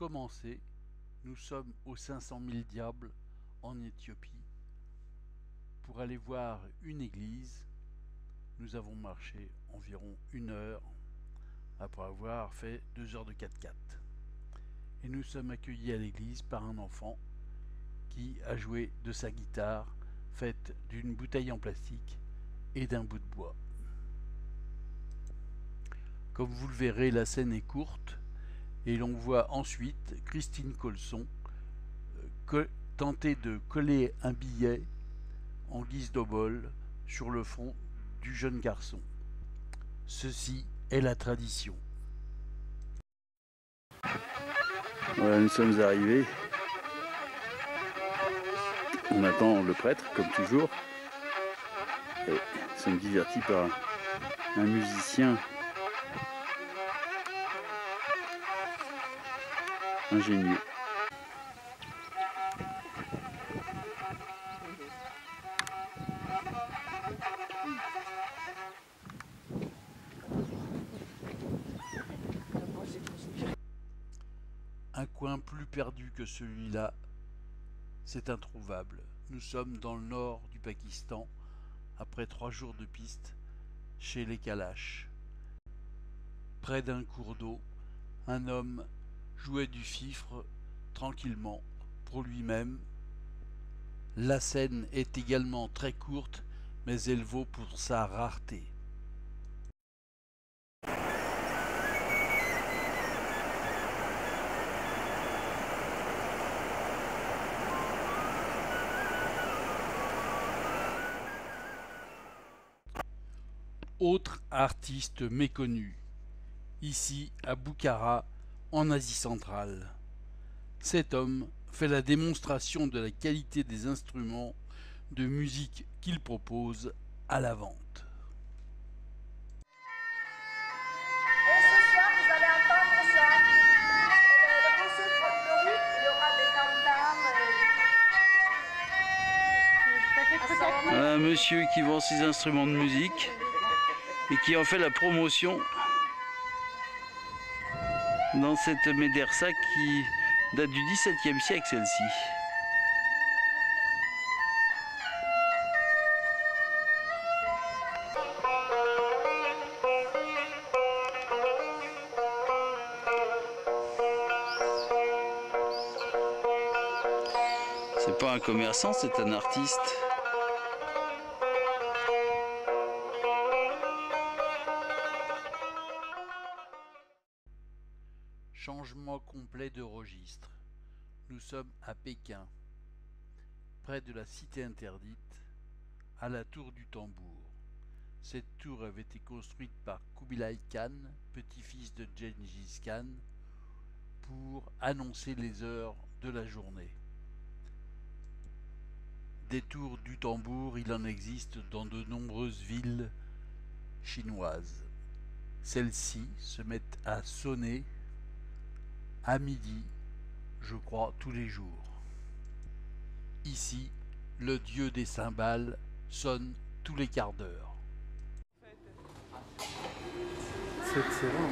commencer, nous sommes aux 500 000 diables en Éthiopie pour aller voir une église. Nous avons marché environ 1 heure après avoir fait 2 heures de 4x4. Et nous sommes accueillis à l'église par un enfant qui a joué de sa guitare faite d'une bouteille en plastique et d'un bout de bois. Comme vous le verrez, la scène est courte et l'on voit ensuite Christine Colson tenter de coller un billet en guise d'obole sur le front du jeune garçon. Ceci est la tradition. Voilà, nous sommes arrivés. On attend le prêtre, comme toujours. Et nous sommes divertis par un musicien ingénieux. Un coin plus perdu que celui-là, c'est introuvable. Nous sommes dans le nord du Pakistan, après 3 jours de piste, chez les Kalash. Près d'un cours d'eau, un homme jouait du fifre tranquillement pour lui-même. La scène est également très courte, mais elle vaut pour sa rareté. Autre artiste méconnu, ici à Bukhara, en Asie centrale. Cet homme fait la démonstration de la qualité des instruments de musique qu'il propose à la vente. Et ce soir, vous allez entendre ça. Le concert folklorique, il y aura des tam-tams. Un monsieur qui vend ses instruments de musique et qui en fait la promotion dans cette médersa qui date du XVIIe siècle, celle-ci. C'est pas un commerçant, c'est un artiste. Changement complet de registre. Nous sommes à Pékin, près de la cité interdite, à la tour du tambour. Cette tour avait été construite par Kubilai Khan, petit-fils de Gengis Khan, pour annoncer les heures de la journée. Des tours du tambour, il en existe dans de nombreuses villes chinoises. Celles-ci se mettent à sonner à midi, je crois, tous les jours. Ici, le dieu des cymbales sonne tous les quarts d'heure. C'est excellent.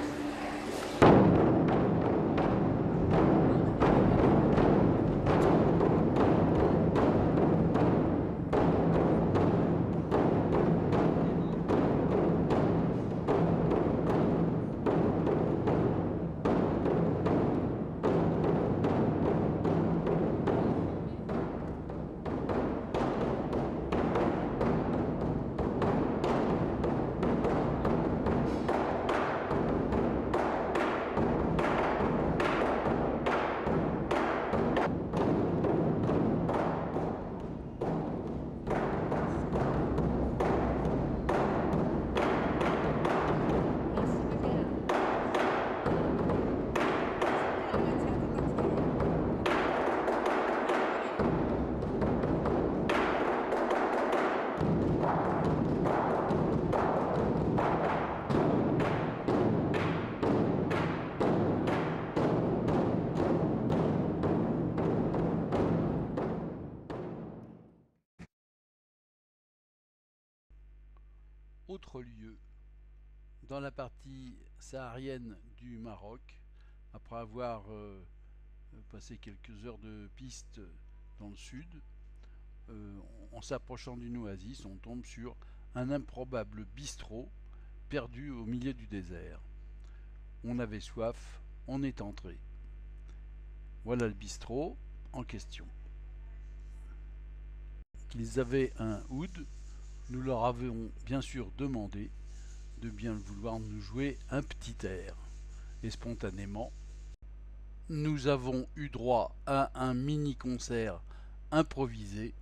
Autre lieu, dans la partie saharienne du Maroc, après avoir passer quelques heures de piste dans le sud. En s'approchant d'une oasis, on tombe sur un improbable bistrot perdu au milieu du désert. On avait soif, on est entré. Voilà le bistrot en question. Qu'ils avaient un oud, nous leur avons bien sûr demandé de bien vouloir nous jouer un petit air. Et spontanément, nous avons eu droit à un mini-concert improvisé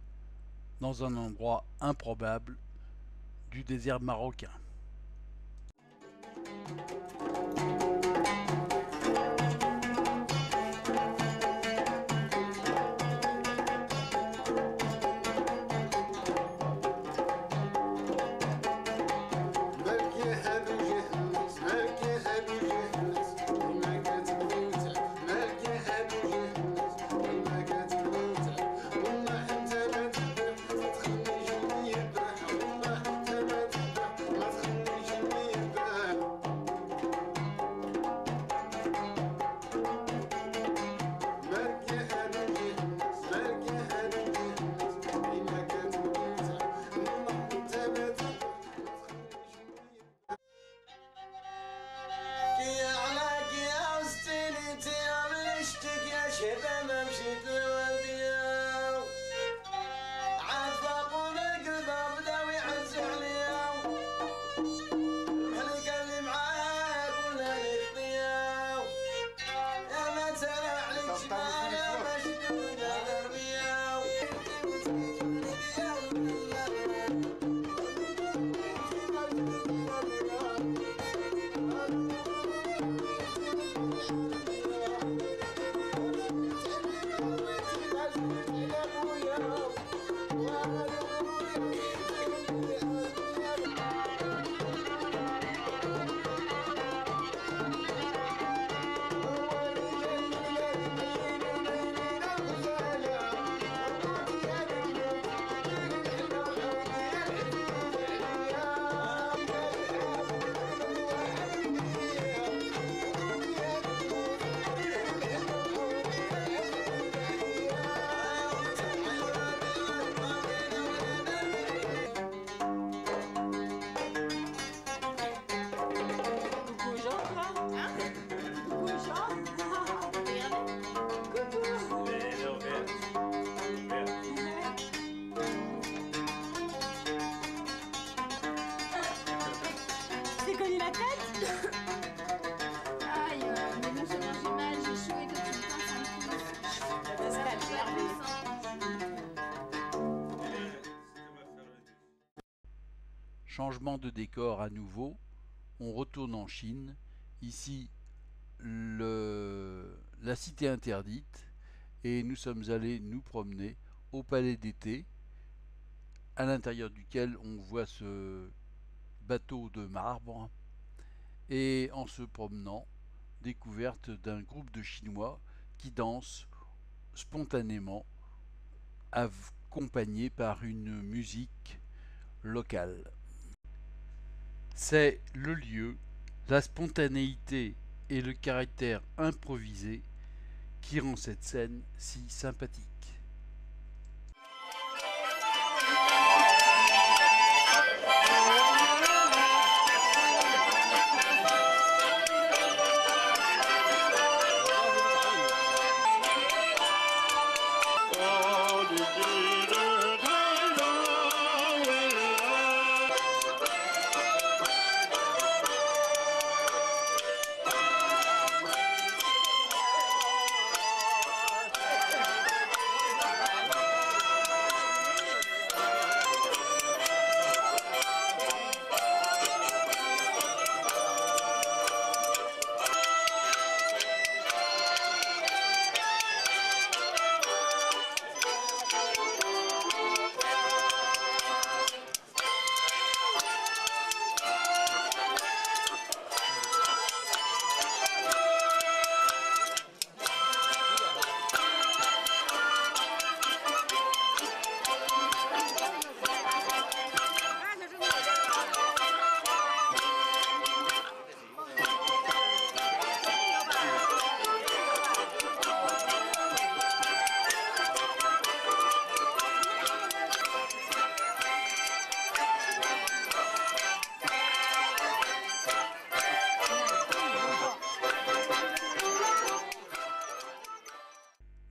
dans un endroit improbable du désert marocain. Changement de décor à nouveau, on retourne en Chine, ici la cité interdite, et nous sommes allés nous promener au palais d'été, à l'intérieur duquel on voit ce bateau de marbre, et en se promenant, découverte d'un groupe de Chinois qui dansent spontanément, accompagnés par une musique locale. C'est le lieu, la spontanéité et le caractère improvisé qui rend cette scène si sympathique.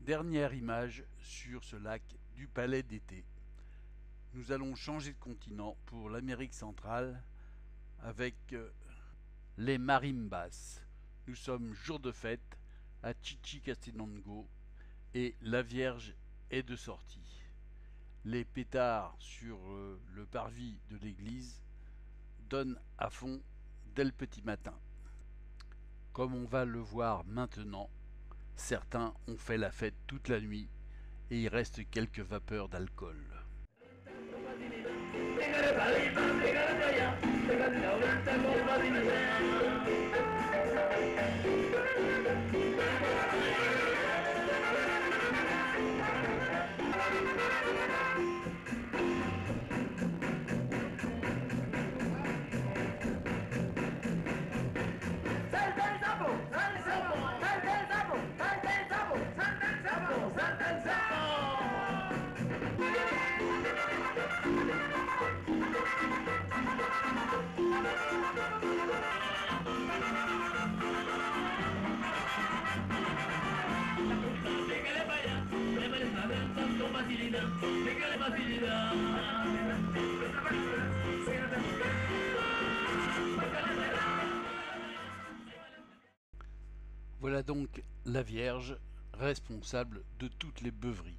Dernière image sur ce lac du Palais d'été. Nous allons changer de continent pour l'Amérique centrale avec les marimbas. Nous sommes jour de fête à Chichicastenango et la Vierge est de sortie. Les pétards sur le parvis de l'église donnent à fond dès le petit matin. Comme on va le voir maintenant, certains ont fait la fête toute la nuit et il reste quelques vapeurs d'alcool. Voilà donc la Vierge, responsable de toutes les beuveries.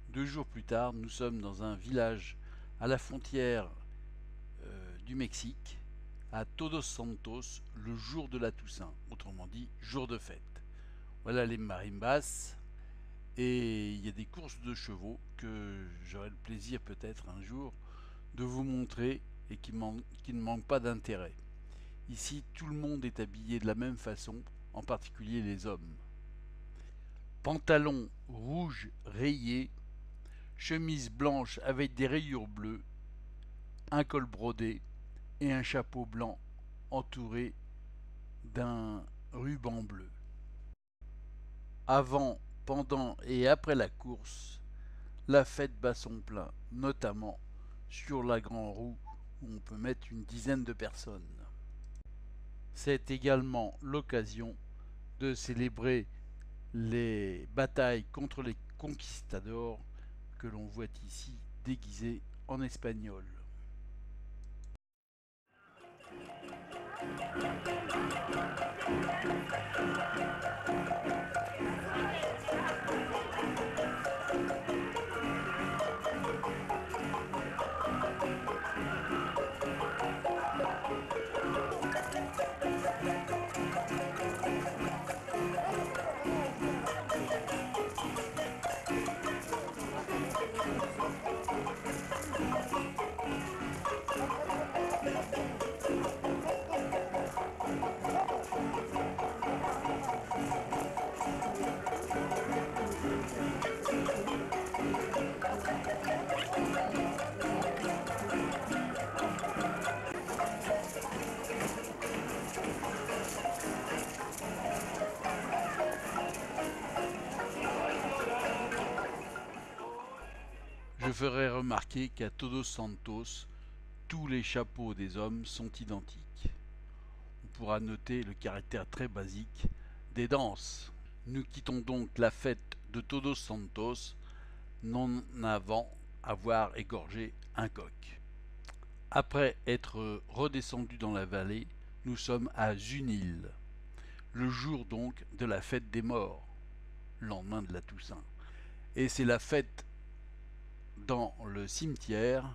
2 jours plus tard, nous sommes dans un village à la frontière du Mexique, à Todos Santos, le jour de la Toussaint, autrement dit, jour de fête. Voilà les marimbas, et il y a des courses de chevaux que j'aurai le plaisir peut-être un jour de vous montrer et qui ne manquent pas d'intérêt. Ici, tout le monde est habillé de la même façon, en particulier les hommes. Pantalon rouge rayé, chemise blanche avec des rayures bleues, un col brodé et un chapeau blanc entouré d'un ruban bleu. Avant, pendant et après la course, la fête bat son plein, notamment sur la grande roue où on peut mettre une dizaine de personnes. C'est également l'occasion de célébrer les batailles contre les conquistadors que l'on voit ici déguisés en espagnol. Je ferai remarquer qu'à Todos Santos, tous les chapeaux des hommes sont identiques. On pourra noter le caractère très basique des danses. Nous quittons donc la fête de Todos Santos, non avant avoir égorgé un coq. Après être redescendus dans la vallée, nous sommes à Zunil, le jour donc de la fête des morts, lendemain de la Toussaint. Et c'est la fête dans le cimetière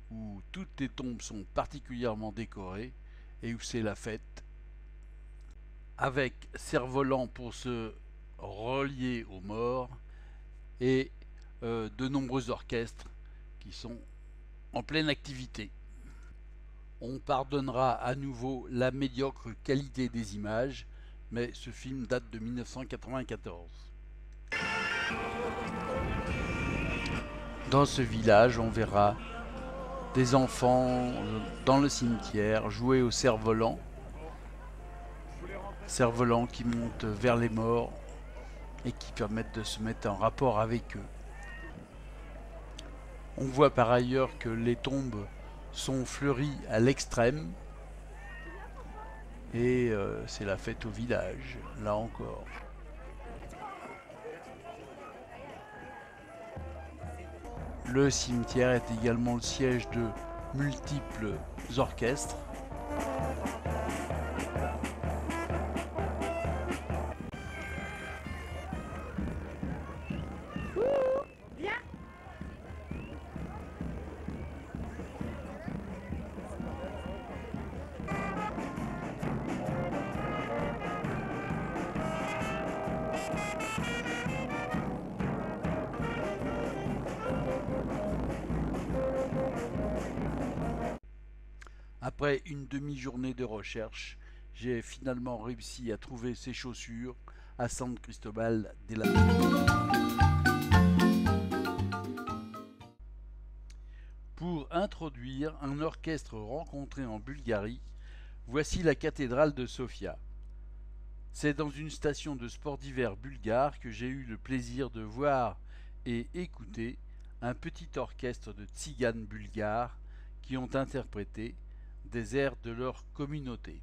où toutes les tombes sont particulièrement décorées et où c'est la fête, avec cerfs-volants pour se relier aux morts et de nombreux orchestres qui sont en pleine activité. On pardonnera à nouveau la médiocre qualité des images, mais ce film date de 1994. Dans ce village, on verra des enfants dans le cimetière jouer au cerf-volant. Cerfs-volants qui montent vers les morts et qui permettent de se mettre en rapport avec eux. On voit par ailleurs que les tombes sont fleuries à l'extrême et c'est la fête au village, là encore. Le cimetière est également le siège de multiples orchestres. Après une demi-journée de recherche, j'ai finalement réussi à trouver ces chaussures à San Cristobal de las Casas. Pour introduire un orchestre rencontré en Bulgarie, voici la cathédrale de Sofia. C'est dans une station de sport d'hiver bulgare que j'ai eu le plaisir de voir et écouter un petit orchestre de tziganes bulgares qui ont interprété des airs de leur communauté.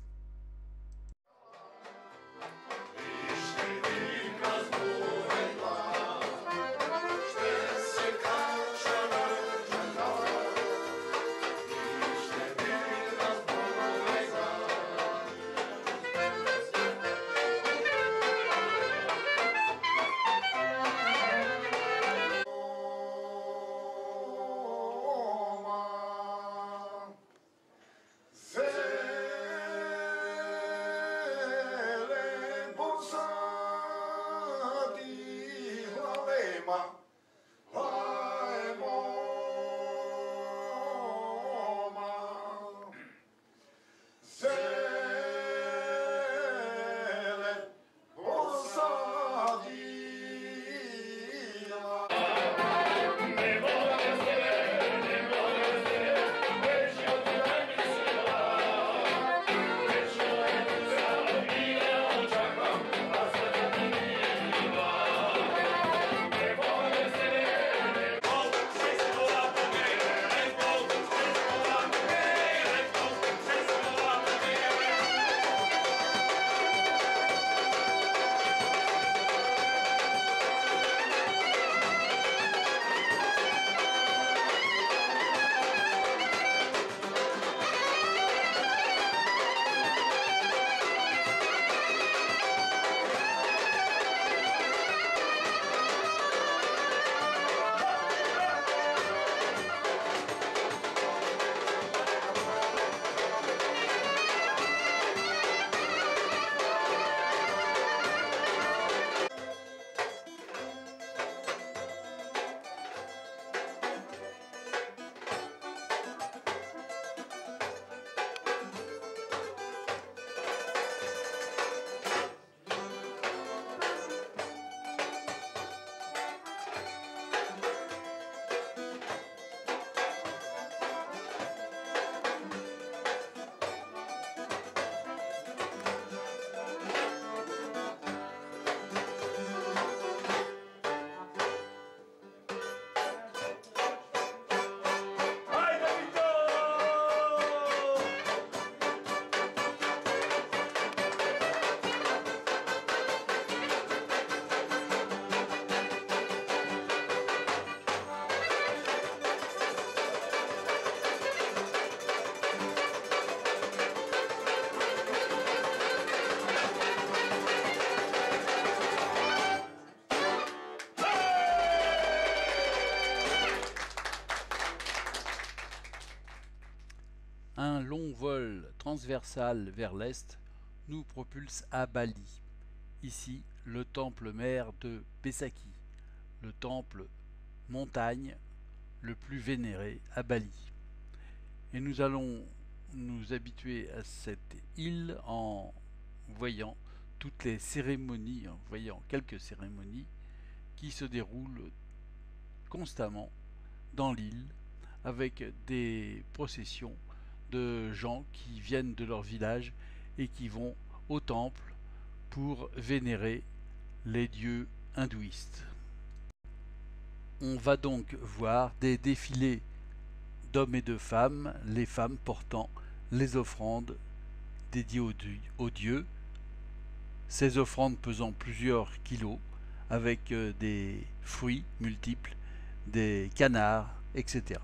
Un long vol transversal vers l'est nous propulse à Bali. Ici, le temple mère de Besaki, le temple montagne le plus vénéré à Bali. Et nous allons nous habituer à cette île en voyant toutes les cérémonies, en voyant quelques cérémonies qui se déroulent constamment dans l'île avec des processions de gens qui viennent de leur village et qui vont au temple pour vénérer les dieux hindouistes. On va donc voir des défilés d'hommes et de femmes, les femmes portant les offrandes dédiées aux dieux, ces offrandes pesant plusieurs kilos, avec des fruits multiples, des canards, etc.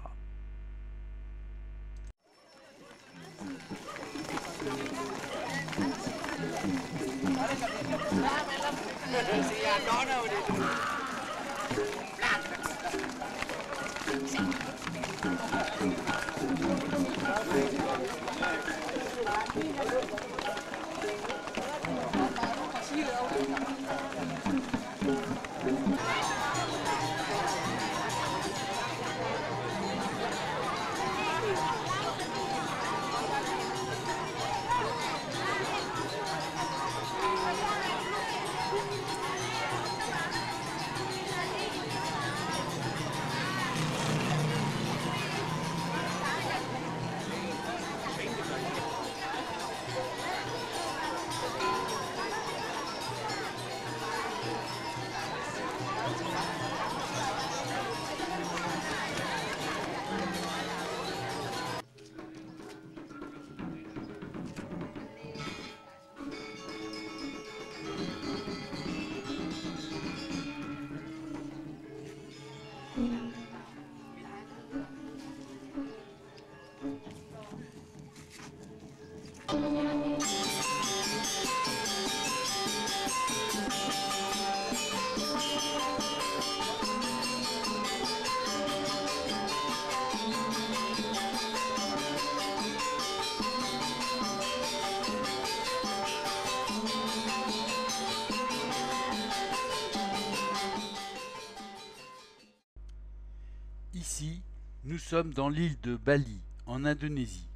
Ici, nous sommes dans l'île de Bali, en Indonésie.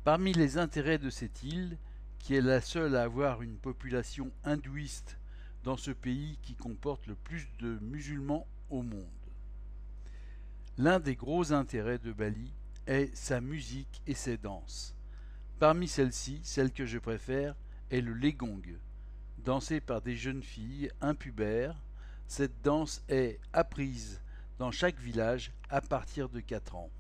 Parmi les intérêts de cette île, qui est la seule à avoir une population hindouiste dans ce pays qui comporte le plus de musulmans au monde. L'un des gros intérêts de Bali est sa musique et ses danses. Parmi celles-ci, celle que je préfère est le legong. Dansé par des jeunes filles impubères, cette danse est apprise dans chaque village à partir de 4 ans.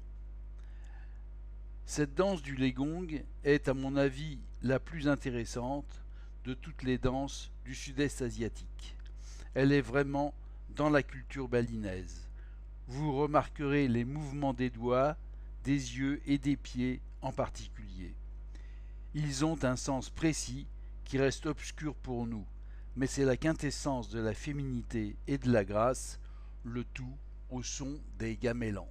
Cette danse du legong est à mon avis la plus intéressante de toutes les danses du sud-est asiatique. Elle est vraiment dans la culture balinaise. Vous remarquerez les mouvements des doigts, des yeux et des pieds en particulier. Ils ont un sens précis qui reste obscur pour nous, mais c'est la quintessence de la féminité et de la grâce, le tout au son des gamellans.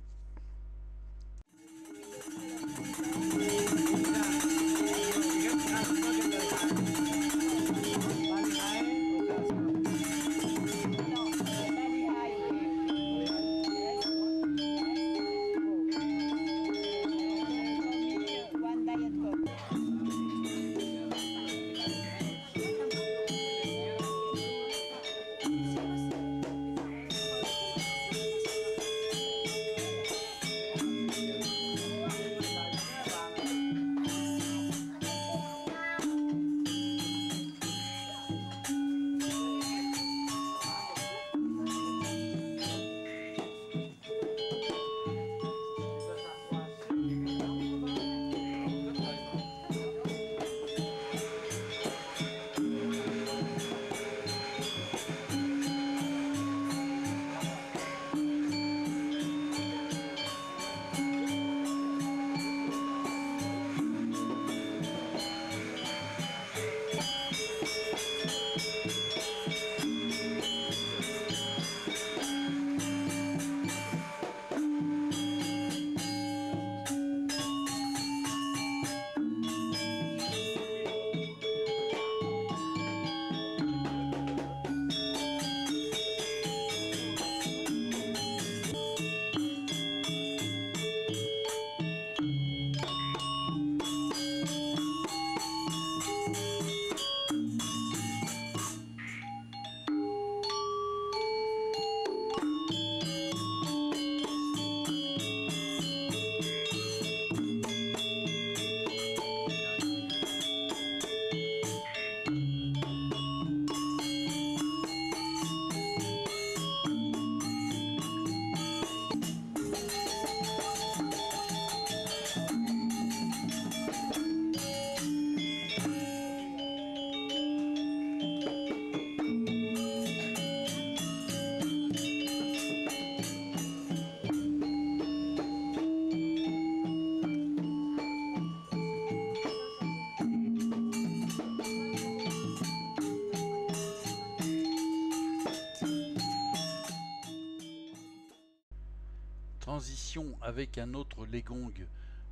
transition avec un autre legong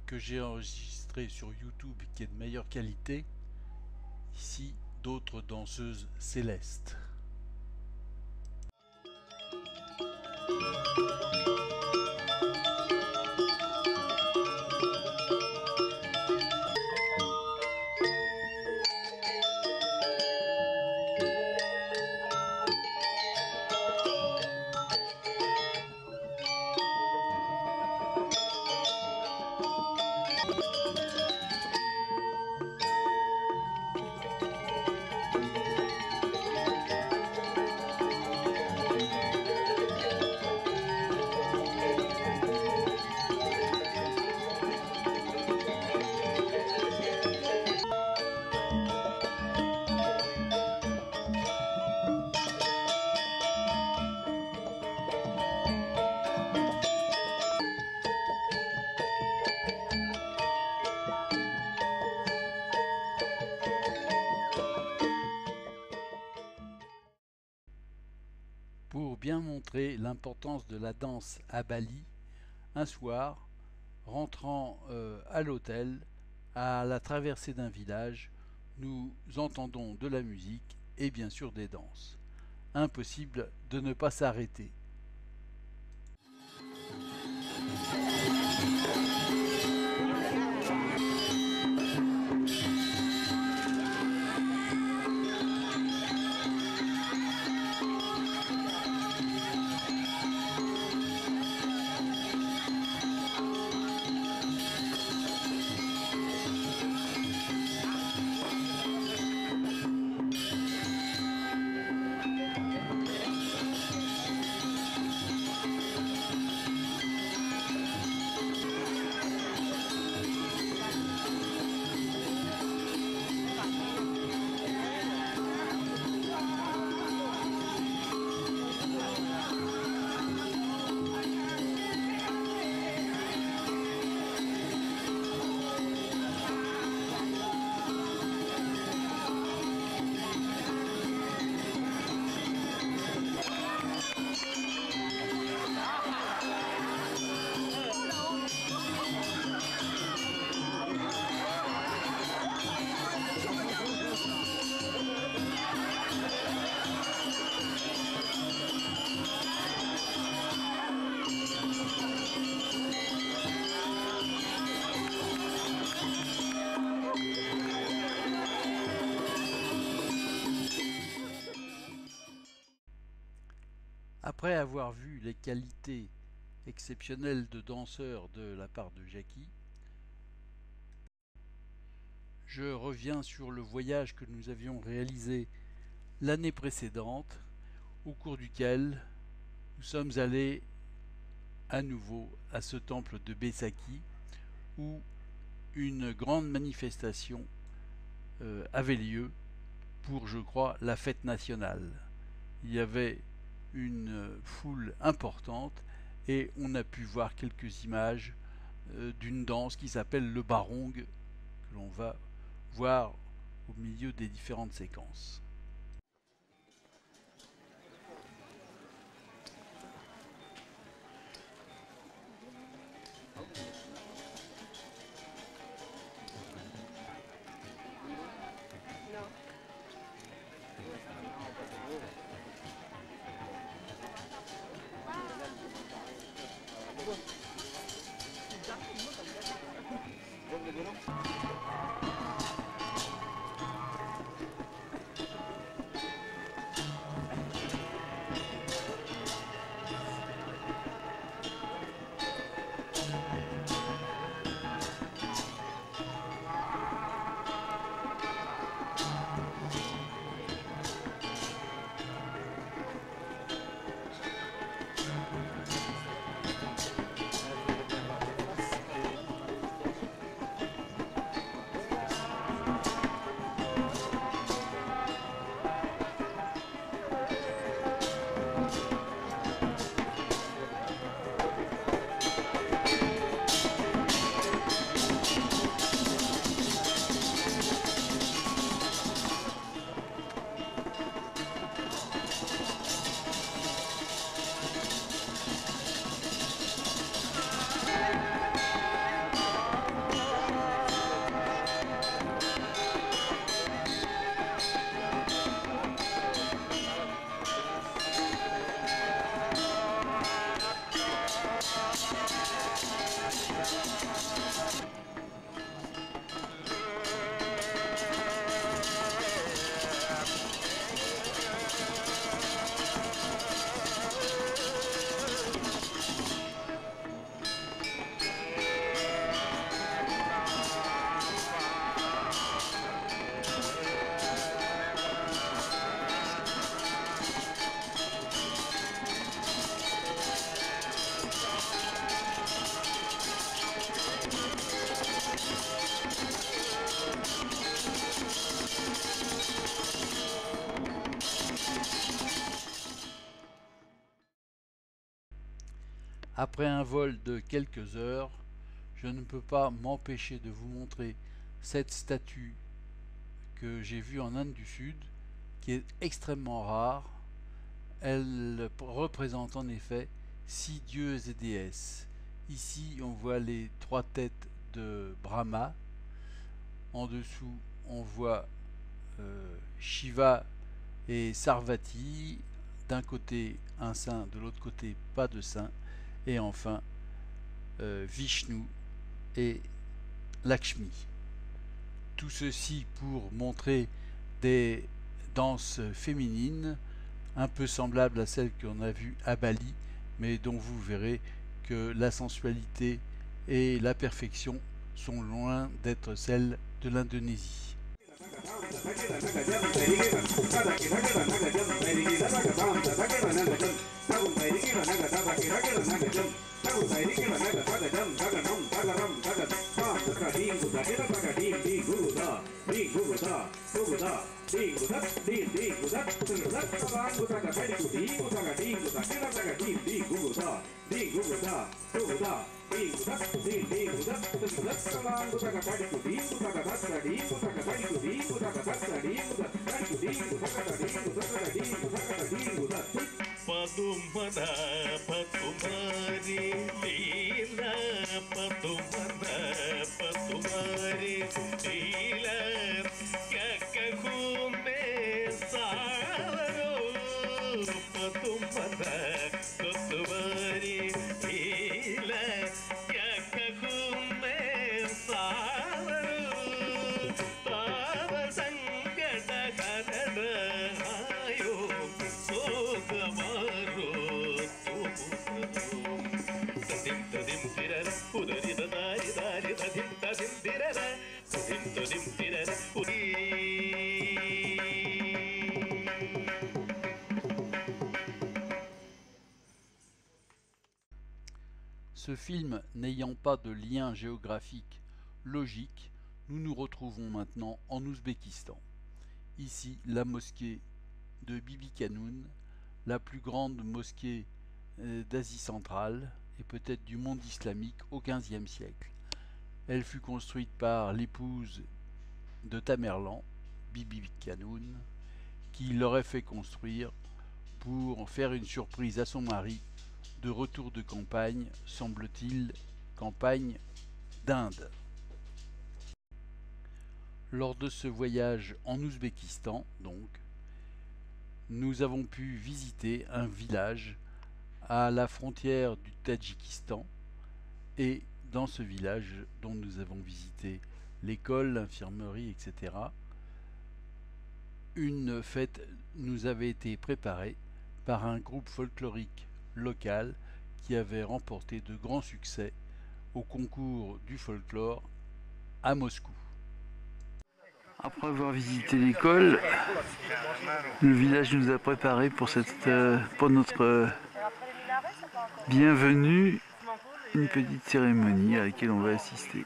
que j'ai enregistré sur YouTube qui est de meilleure qualité. Ici, d'autres danseuses célestes. Pour bien montrer l'importance de la danse à Bali, un soir, rentrant à l'hôtel, à la traversée d'un village, nous entendons de la musique et bien sûr des danses. Impossible de ne pas s'arrêter. Après avoir vu les qualités exceptionnelles de danseur de la part de Jackie, je reviens sur le voyage que nous avions réalisé l'année précédente, au cours duquel nous sommes allés à nouveau à ce temple de Besaki, où une grande manifestation avait lieu pour, je crois, la fête nationale. Il y avait une foule importante et on a pu voir quelques images d'une danse qui s'appelle le barong, que l'on va voir au milieu des différentes séquences. Après un vol de quelques heures, je ne peux pas m'empêcher de vous montrer cette statue que j'ai vue en Inde du Sud, qui est extrêmement rare. Elle représente en effet 6 dieux et déesses. Ici, on voit les 3 têtes de Brahma. En dessous, on voit Shiva et Sarvati. D'un côté, un saint, de l'autre côté, pas de saint. Et enfin, Vishnu et Lakshmi. Tout ceci pour montrer des danses féminines un peu semblables à celles qu'on a vues à Bali, mais dont vous verrez que la sensualité et la perfection sont loin d'être celles de l'Indonésie. Padumana Patumari Leela Padumana Patumari Leela Kakahume Saro Padumana Patumari Leela Kakahume Saro Tava Sangata Kanada Ayo Sogamaru Ce film n'ayant pas de lien géographique logique, nous nous retrouvons maintenant en Ouzbékistan. Ici, la mosquée de Bibi Kanoun, la plus grande mosquée d'Asie centrale et peut-être du monde islamique au XVe siècle. Elle fut construite par l'épouse de Tamerlan, Bibi Kanoun, qui l'aurait fait construire pour faire une surprise à son mari de retour de campagne, semble-t-il, campagne d'Inde. Lors de ce voyage en Ouzbékistan, donc, nous avons pu visiter un village à la frontière du Tadjikistan et dans ce village dont nous avons visité l'école, l'infirmerie, etc., une fête nous avait été préparée par un groupe folklorique local qui avait remporté de grands succès au concours du folklore à Moscou. Après avoir visité l'école, le village nous a préparé pour notre bienvenue une petite cérémonie à laquelle on va assister.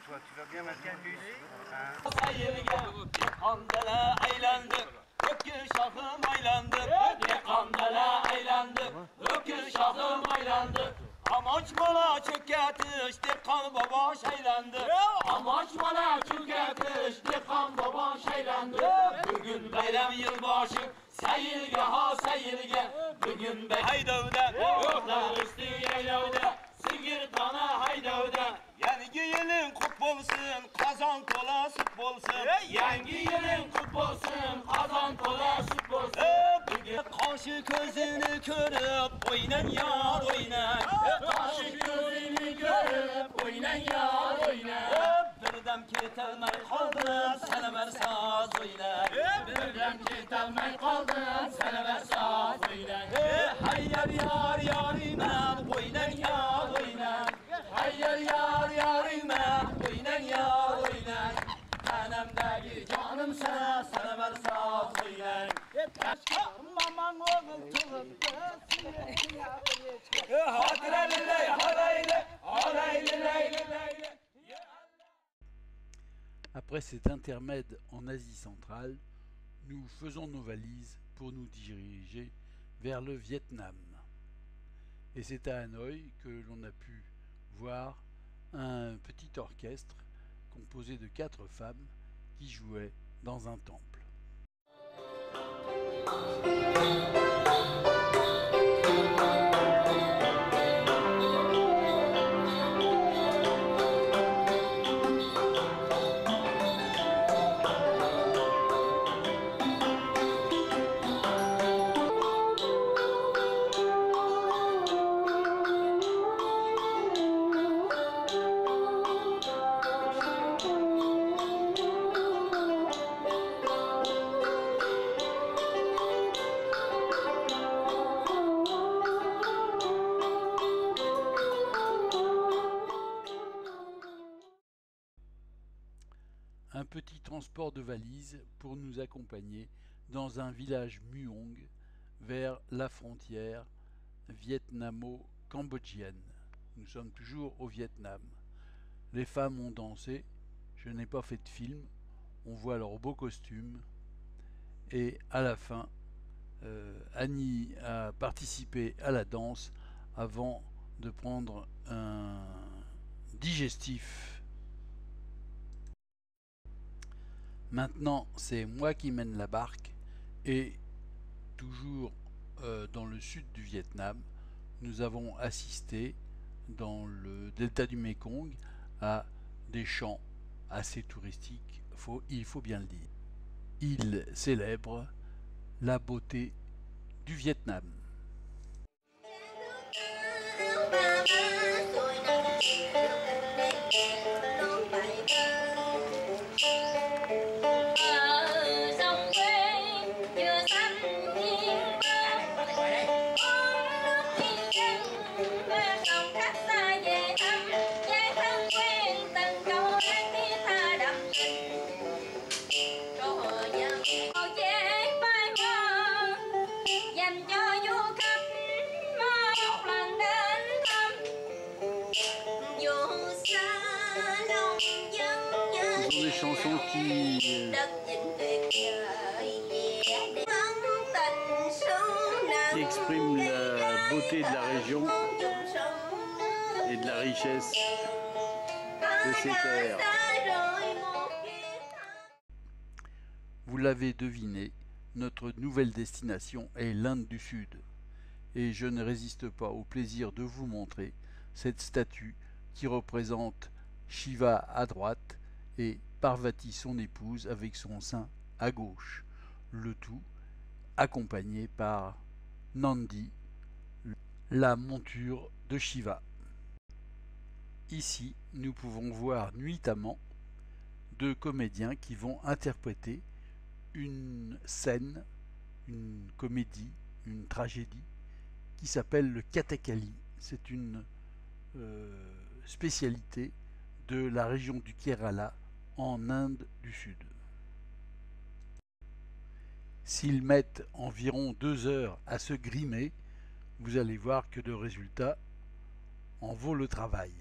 Amaç bana çökertiş, Dekan baba şeylendi. Amaç bana çökertiş, Dekan baba şeylendi. Bugün bayram yılbaşı, seyirge ha seyirge. Bugün haydavda, yoklar üstü yaylavda. Sigir dana haydavda. Yangi yılın kutlu olsun, kazan kola süt olsun. Yangi yılın kutlu olsun, kazan kola süt olsun. Bugün kaşı gözünü körüp, oynan yar oynan. Kaşı gözünü görüp, oynan yar oynan. Birdem ketelmey kaldım, sana ver saz oynan. Birdem ketelmey kaldım, sana ver saz oynan. Hayyar yar yarimem, oynan yar oynan. Hayyar yar yarimem, oynan yar oynan. Benemdeki canım sana, sana ver saz oynan. Maman oğul tuğup Après cet intermède en Asie centrale, nous faisons nos valises pour nous diriger vers le Vietnam. Et c'est à Hanoï que l'on a pu voir un petit orchestre composé de 4 femmes qui jouaient dans un temple. Un petit transport de valises pour nous accompagner dans un village muong vers la frontière vietnamo-cambodgienne. Nous sommes toujours au Vietnam. Les femmes ont dansé, je n'ai pas fait de film, on voit leurs beaux costumes et à la fin, Annie a participé à la danse avant de prendre un digestif. Maintenant, c'est moi qui mène la barque et toujours dans le sud du Vietnam, nous avons assisté dans le delta du Mekong à des chants assez touristiques, il faut bien le dire. Ils célèbrent la beauté du Vietnam. Des chansons qui expriment la beauté de la région et de la richesse de ces terres. Vous l'avez deviné, notre nouvelle destination est l'Inde du Sud. Et je ne résiste pas au plaisir de vous montrer cette statue qui représente Shiva à droite et Parvati son épouse avec son sein à gauche, le tout accompagné par Nandi, la monture de Shiva. Ici, nous pouvons voir nuitamment 2 comédiens qui vont interpréter une scène, une comédie, une tragédie qui s'appelle le Kathakali. C'est une spécialité de la région du Kerala en Inde du Sud. S'ils mettent environ 2 heures à se grimer, vous allez voir que le résultat en vaut le travail.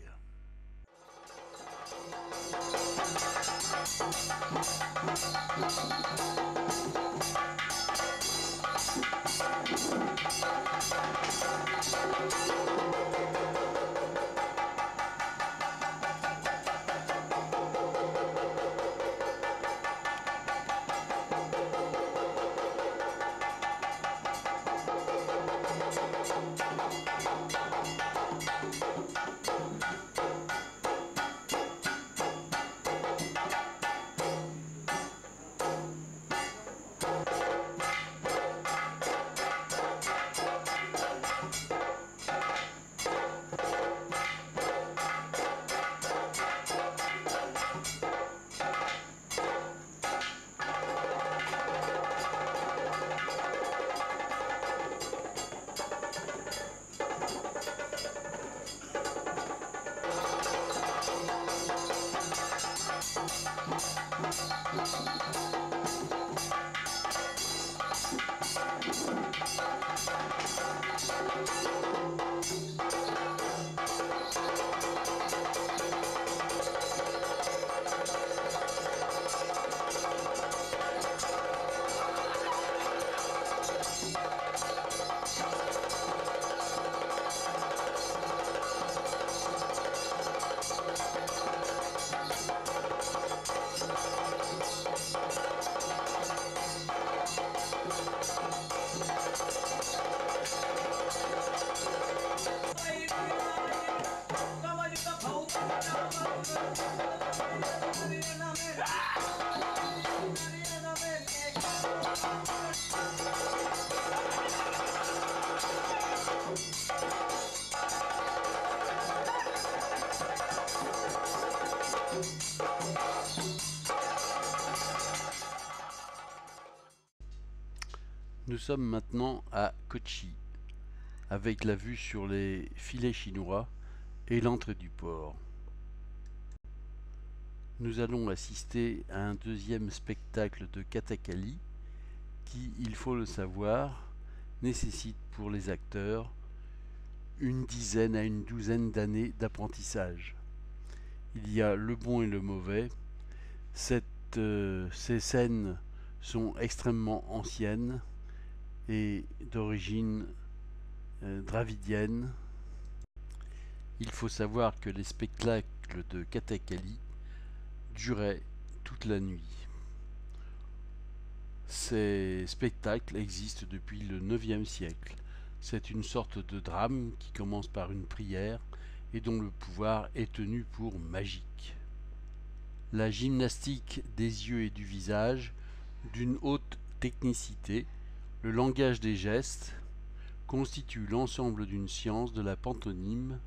Nous sommes maintenant à Kochi, avec la vue sur les filets chinois et l'entrée du port. Nous allons assister à un deuxième spectacle de Kathakali qui, il faut le savoir, nécessite pour les acteurs une dizaine à une douzaine d'années d'apprentissage. Il y a le bon et le mauvais. Ces scènes sont extrêmement anciennes et d'origine dravidienne. Il faut savoir que les spectacles de Kathakali duraient toute la nuit. Ces spectacles existent depuis le IXe siècle. C'est une sorte de drame qui commence par une prière et dont le pouvoir est tenu pour magique. La gymnastique des yeux et du visage, d'une haute technicité, le langage des gestes, constitue l'ensemble d'une science de la pantomime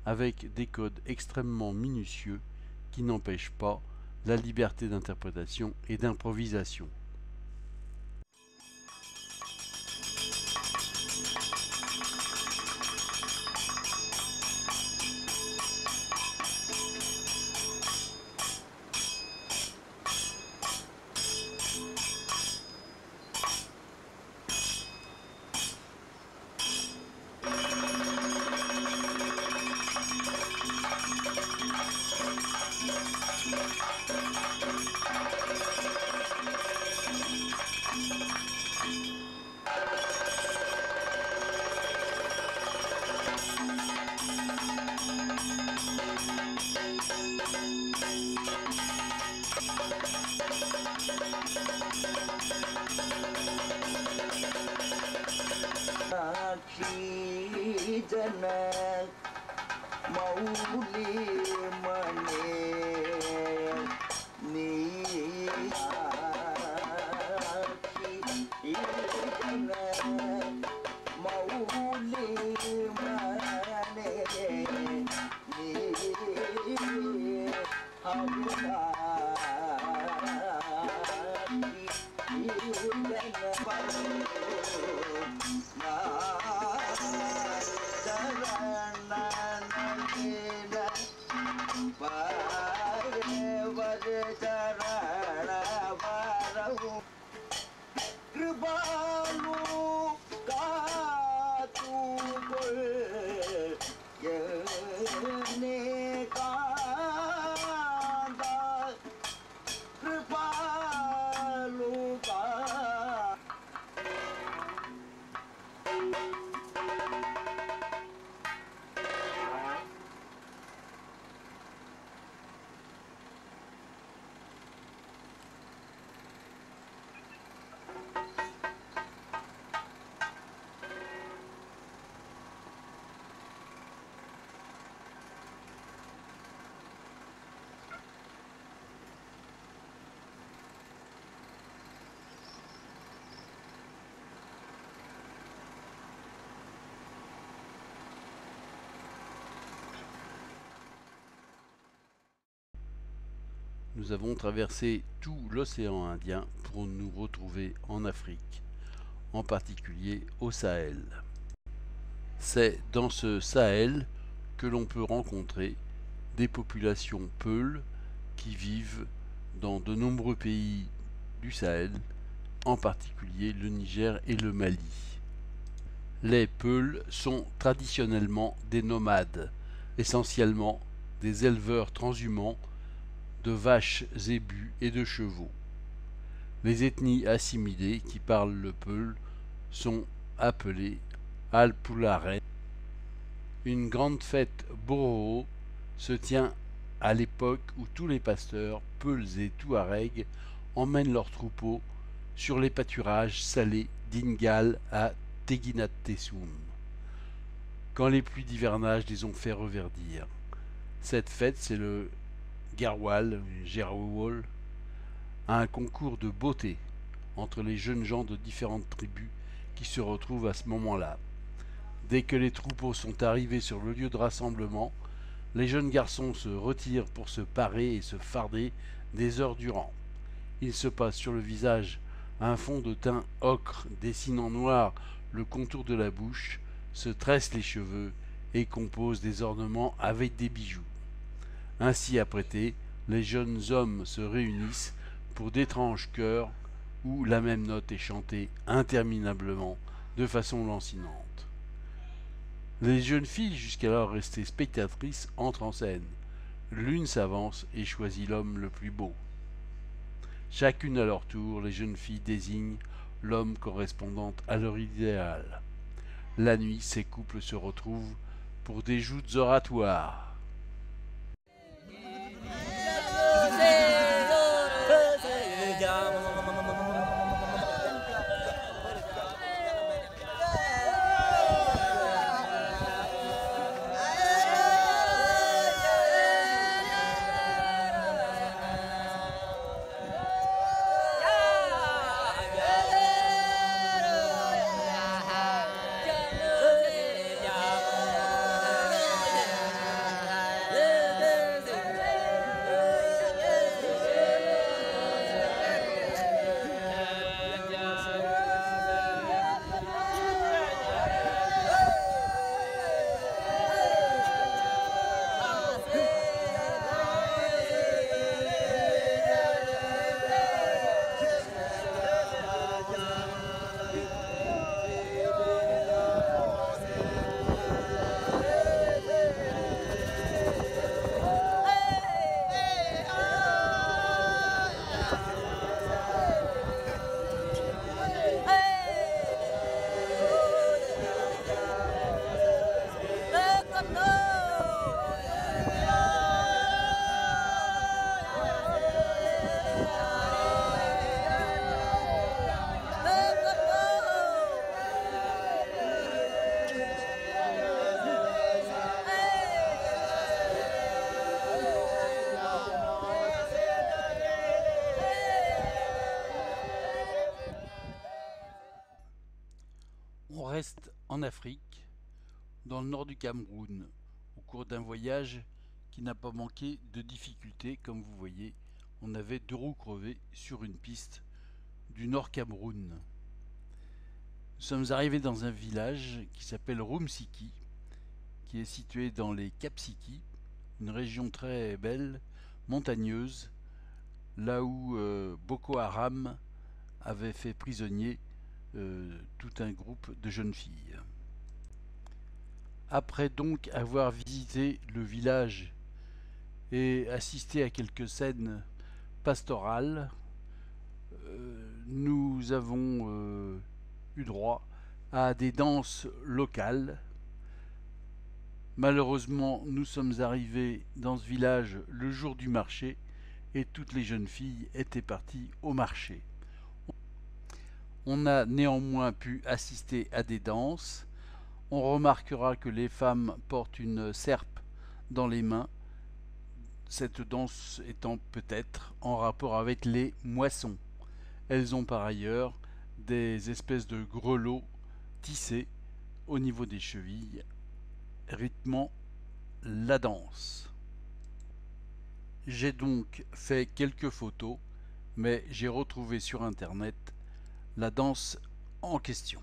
avec des codes extrêmement minutieux qui n'empêchent pas la liberté d'interprétation et d'improvisation. Nous avons traversé tout l'océan Indien pour nous retrouver en Afrique, en particulier au Sahel. C'est dans ce Sahel que l'on peut rencontrer des populations peules qui vivent dans de nombreux pays du Sahel, en particulier le Niger et le Mali. Les peuls sont traditionnellement des nomades, essentiellement des éleveurs transhumants de vaches, zébus et de chevaux. Les ethnies assimilées qui parlent le peul sont appelées Alpularen. Une grande fête Boroho se tient à l'époque où tous les pasteurs, peuls et touaregs emmènent leurs troupeaux sur les pâturages salés d'Ingal à Teginat Tessoum, quand les pluies d'hivernage les ont fait reverdir. Cette fête, c'est le Gerwal, un concours de beauté entre les jeunes gens de différentes tribus qui se retrouvent à ce moment-là. Dès que les troupeaux sont arrivés sur le lieu de rassemblement, les jeunes garçons se retirent pour se parer et se farder des heures durant. Il se passe sur le visage Un fond de teint ocre dessine en noir le contour de la bouche, se tresse les cheveux et compose des ornements avec des bijoux. Ainsi apprêtés, les jeunes hommes se réunissent pour d'étranges chœurs où la même note est chantée interminablement de façon lancinante. Les jeunes filles, jusqu'alors restées spectatrices, entrent en scène. L'une s'avance et choisit l'homme le plus beau. Chacune à leur tour, les jeunes filles désignent l'homme correspondant à leur idéal. La nuit, ces couples se retrouvent pour des joutes oratoires. On reste en Afrique, dans le nord du Cameroun, au cours d'un voyage qui n'a pas manqué de difficultés. Comme vous voyez, on avait 2 roues crevées sur une piste du nord Cameroun. Nous sommes arrivés dans un village qui s'appelle Rumsiki, qui est situé dans les Kapsiki, une région très belle, montagneuse, là où Boko Haram avait fait prisonnier tout un groupe de jeunes filles. Après donc avoir visité le village et assisté à quelques scènes pastorales, nous avons eu droit à des danses locales. Malheureusement, nous sommes arrivés dans ce village le jour du marché et toutes les jeunes filles étaient parties au marché. On a néanmoins pu assister à des danses. On remarquera que les femmes portent une serpe dans les mains, cette danse étant peut-être en rapport avec les moissons. Elles ont par ailleurs des espèces de grelots tissés au niveau des chevilles, rythmant la danse. J'ai donc fait quelques photos, mais j'ai retrouvé sur internet la danse en question.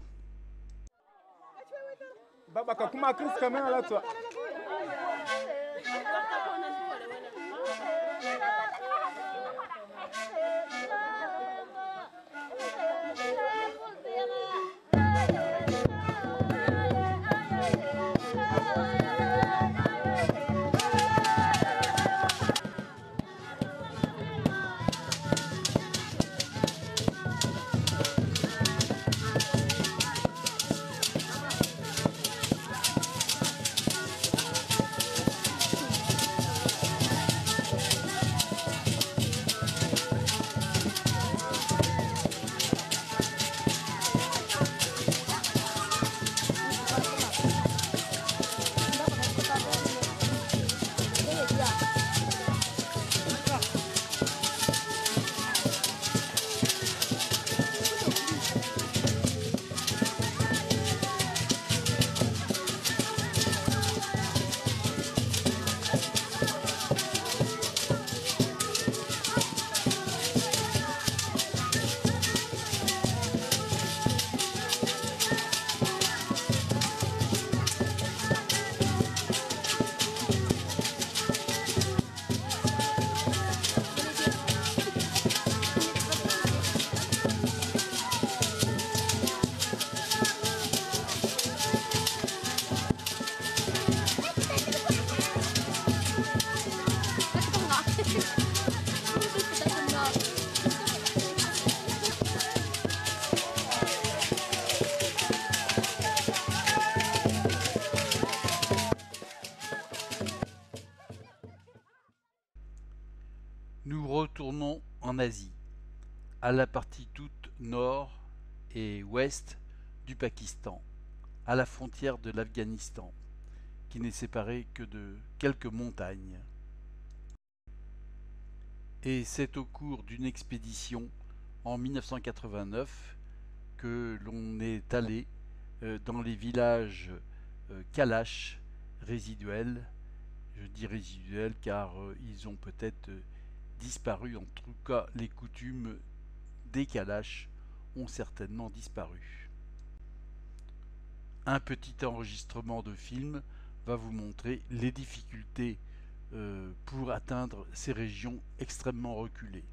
à la partie toute nord et ouest du Pakistan, à la frontière de l'Afghanistan, qui n'est séparée que de quelques montagnes. Et c'est au cours d'une expédition en 1989 que l'on est allé dans les villages Kalash résiduels. Je dis résiduels car ils ont peut-être disparu, en tout cas les coutumes des Kalash ont certainement disparu. Un petit enregistrement de film va vous montrer les difficultés pour atteindre ces régions extrêmement reculées.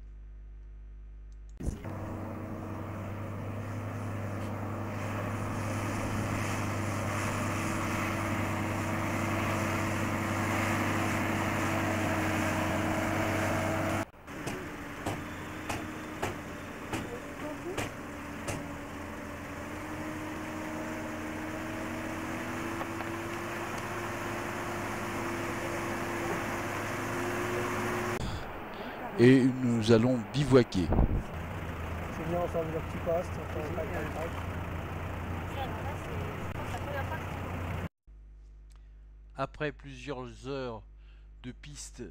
Et nous allons bivouaquer. C'est bien, on fait un petit poste, on fait un tac. Après plusieurs heures de pistes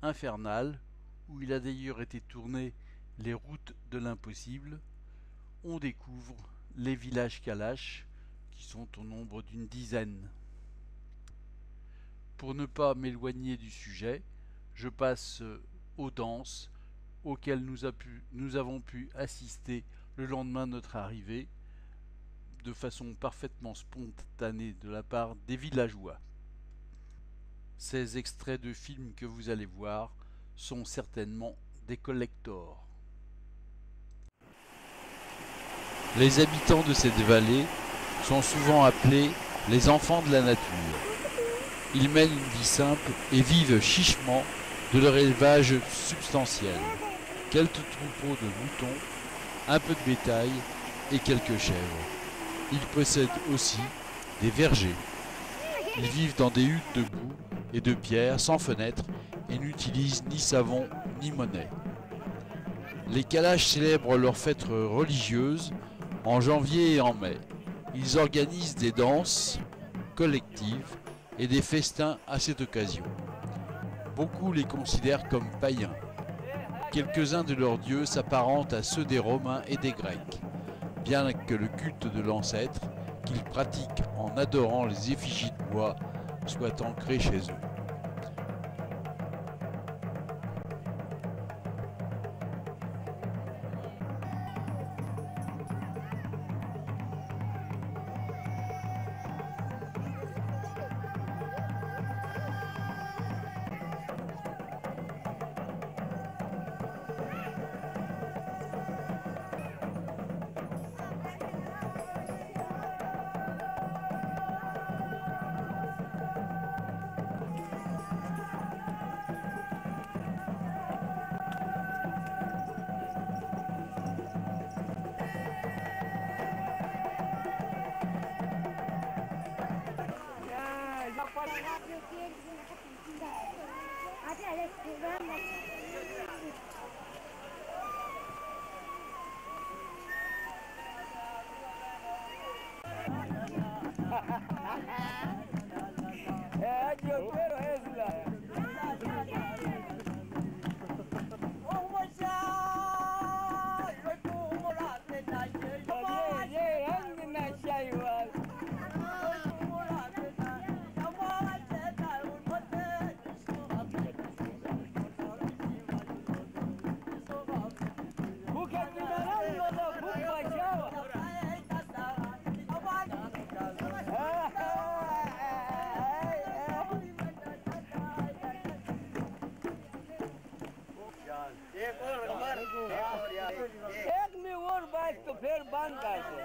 infernales, où il a d'ailleurs été tourné les routes de l'impossible, on découvre les villages Kalash, qui sont au nombre d'une dizaine. Pour ne pas m'éloigner du sujet, je passe aux danses auxquelles nous avons pu assister le lendemain de notre arrivée, de façon parfaitement spontanée de la part des villageois. Ces extraits de films que vous allez voir sont certainement des collectors. Les habitants de cette vallée sont souvent appelés les enfants de la nature. Ils mènent une vie simple et vivent chichement de leur élevage substantiel. Quelques troupeaux de moutons, un peu de bétail et quelques chèvres. Ils possèdent aussi des vergers. Ils vivent dans des huttes de boue et de pierre sans fenêtres et n'utilisent ni savon ni monnaie. Les Kalash célèbrent leurs fêtes religieuses en janvier et en mai. Ils organisent des danses collectives et des festins à cette occasion. Beaucoup les considèrent comme païens. Quelques-uns de leurs dieux s'apparentent à ceux des Romains et des Grecs, bien que le culte de l'ancêtre, qu'ils pratiquent en adorant les effigies de bois, soit ancré chez eux. एक में और बात तो फिर बंद कर दो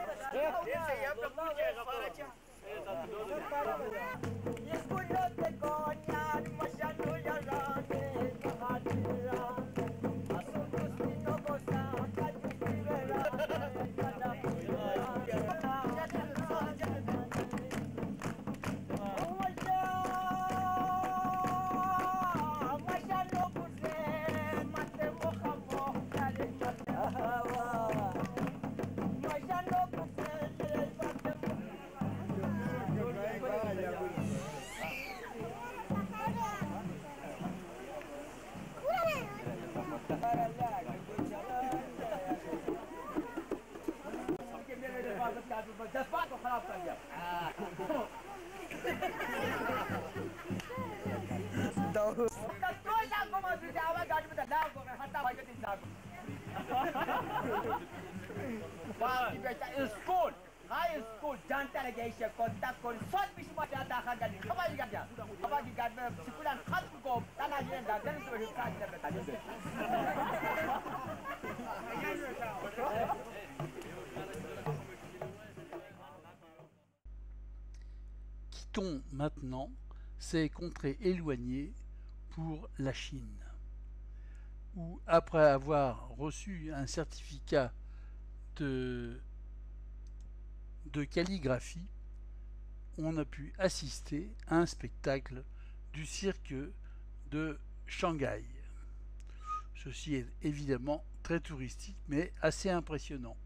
Wow. जज्बात को खराब कर दिया कोई ना को मत दीजिए आवाज गाड़ी में ना को हटा भाई के दिन ना बाकी बेटा स्कूल हाई स्कूल जानता है कि इसे कांटेक्ट कर सब भी मत जाता है गाड़ी खबर कर दिया खबर की गाड़ी में स्कूल खत्म को तना जी ने गाड़ी से हिस्सा दे बता दे Quittons maintenant ces contrées éloignées pour la Chine, où après avoir reçu un certificat de calligraphie, on a pu assister à un spectacle du cirque de Shanghai. Ceci est évidemment très touristique, mais assez impressionnant.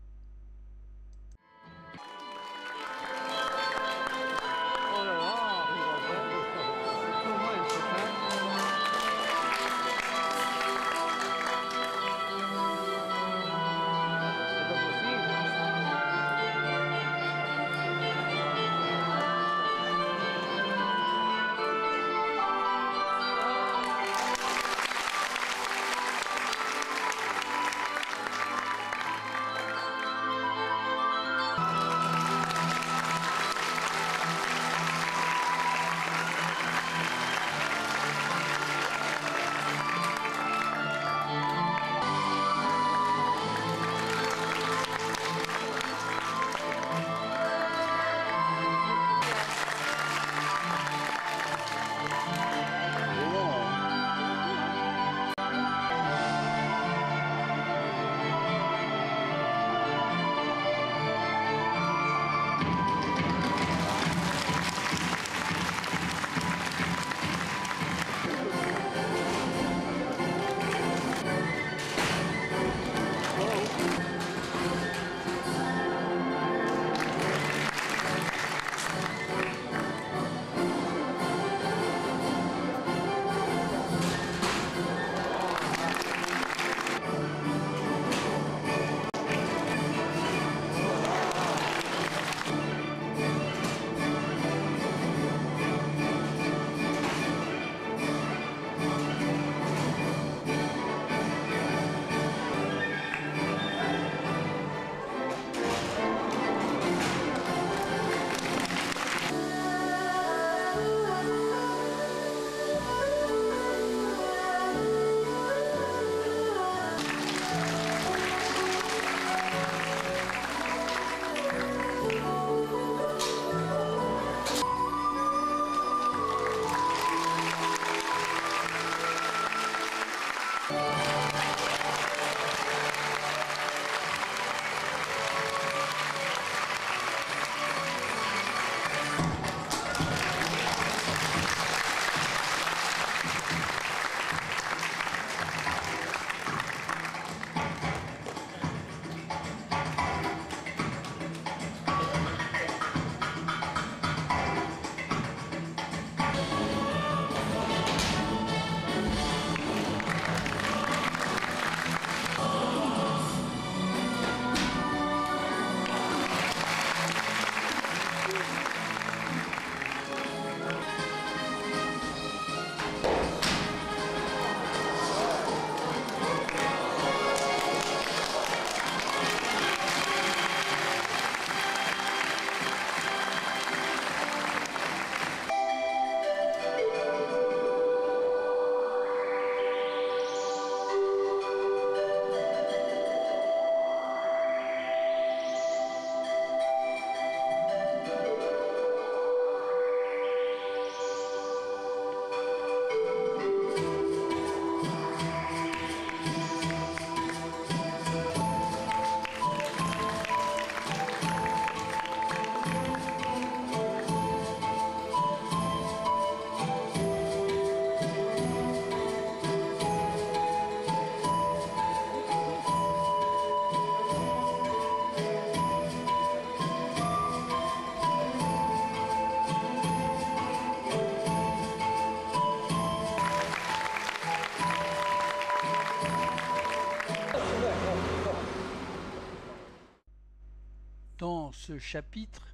Dans ce chapitre,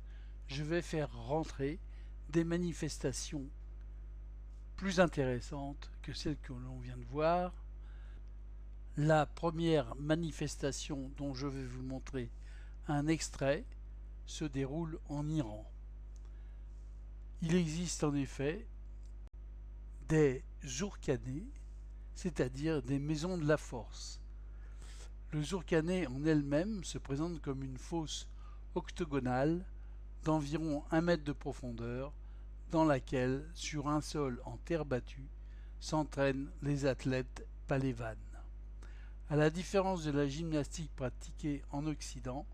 je vais faire rentrer des manifestations plus intéressantes que celles que l'on vient de voir. La première manifestation dont je vais vous montrer un extrait se déroule en Iran. Il existe en effet des zourkanés, c'est-à-dire des maisons de la force. Le zourkané en elle-même se présente comme une fosse octogonale d'environ 1 mètre de profondeur dans laquelle, sur un sol en terre battue, s'entraînent les athlètes palévanes. À la différence de la gymnastique pratiquée en Occident,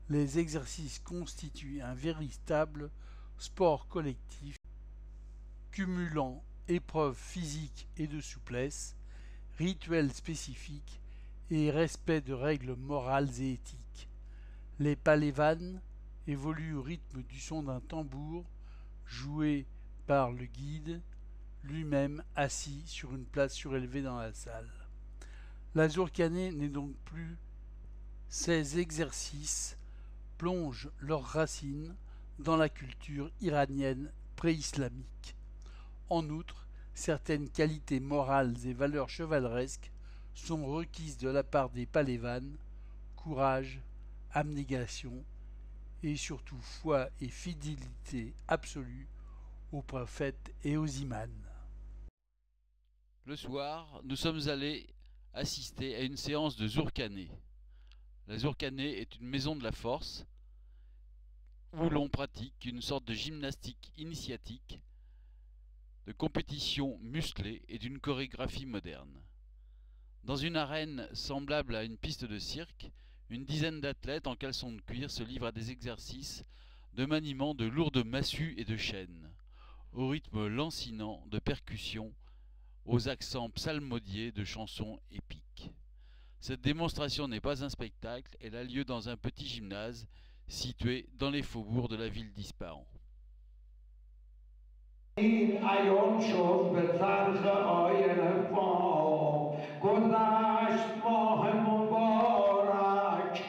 les exercices constituent un véritable sport collectif, cumulant épreuves physiques et de souplesse, rituels spécifiques et respect de règles morales et éthiques. Les palévanes évoluent au rythme du son d'un tambour joué par le guide, lui-même assis sur une place surélevée dans la salle. La zourkanée n'est donc plus. Ces exercices plongent leurs racines dans la culture iranienne pré-islamique. En outre, certaines qualités morales et valeurs chevaleresques sont requises de la part des palévanes: courage, abnégation et surtout foi et fidélité absolue aux prophètes et aux imams. Le soir, nous sommes allés assister à une séance de zourkanée. La zourkanée est une maison de la force où l'on pratique une sorte de gymnastique initiatique, de compétition musclée et d'une chorégraphie moderne. Dans une arène semblable à une piste de cirque, une dizaine d'athlètes en caleçon de cuir se livrent à des exercices de maniement de lourdes massues et de chaînes, au rythme lancinant de percussions, aux accents psalmodiés de chansons épiques. Cette démonstration n'est pas un spectacle, elle a lieu dans un petit gymnase situé dans les faubourgs de la ville d'Ispahan. ایام شد به طرز آینه فام گذشت ماه مبارک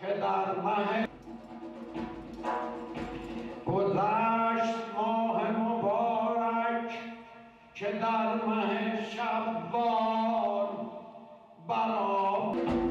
که در مه گذشت ماه مبارک که در مه شوال برآمد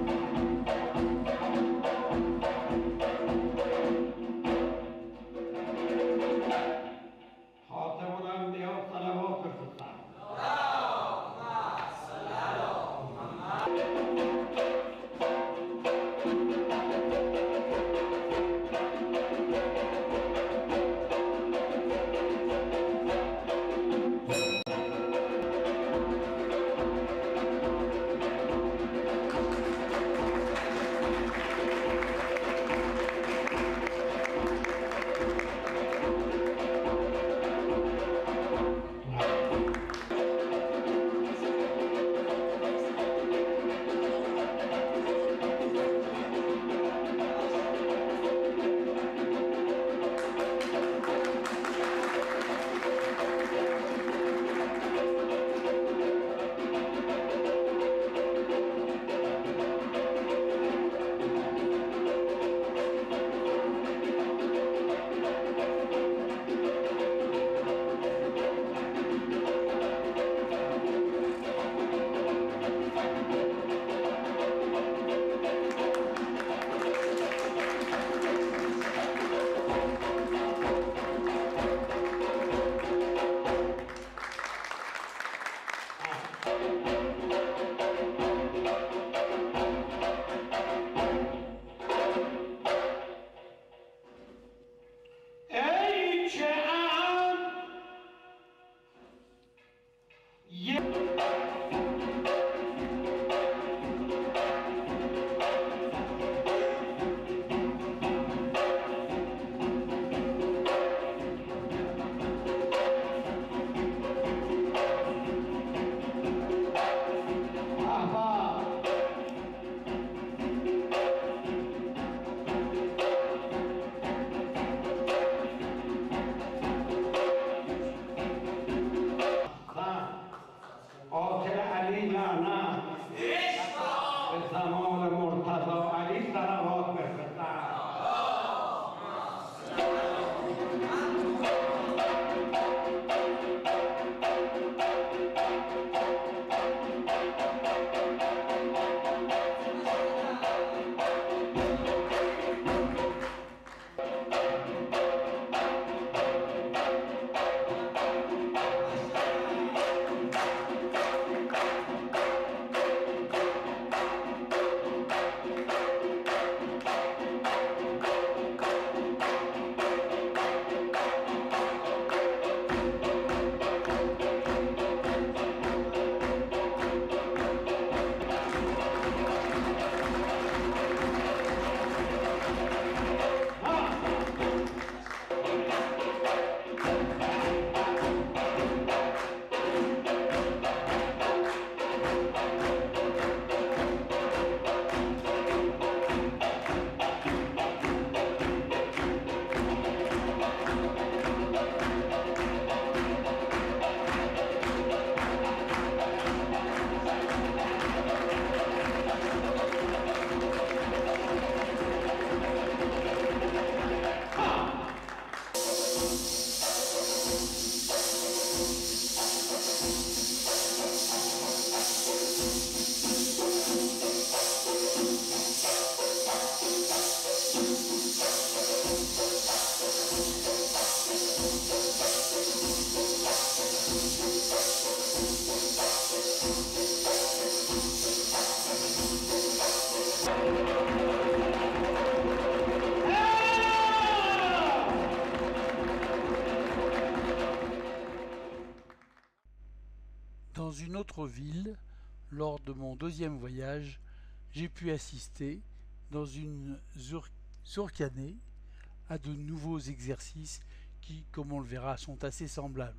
autre ville, lors de mon deuxième voyage, j'ai pu assister dans une Zurkhaneh à de nouveaux exercices qui, comme on le verra, sont assez semblables.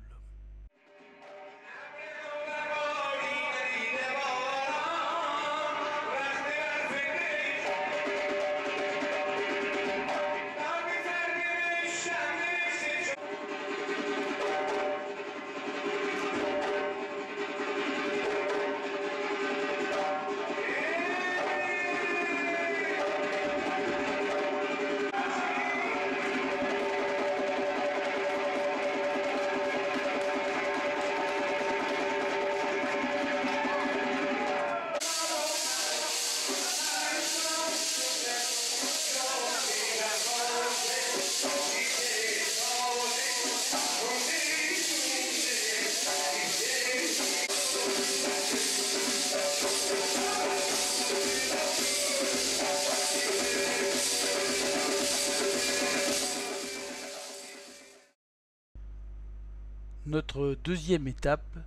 Notre deuxième étape,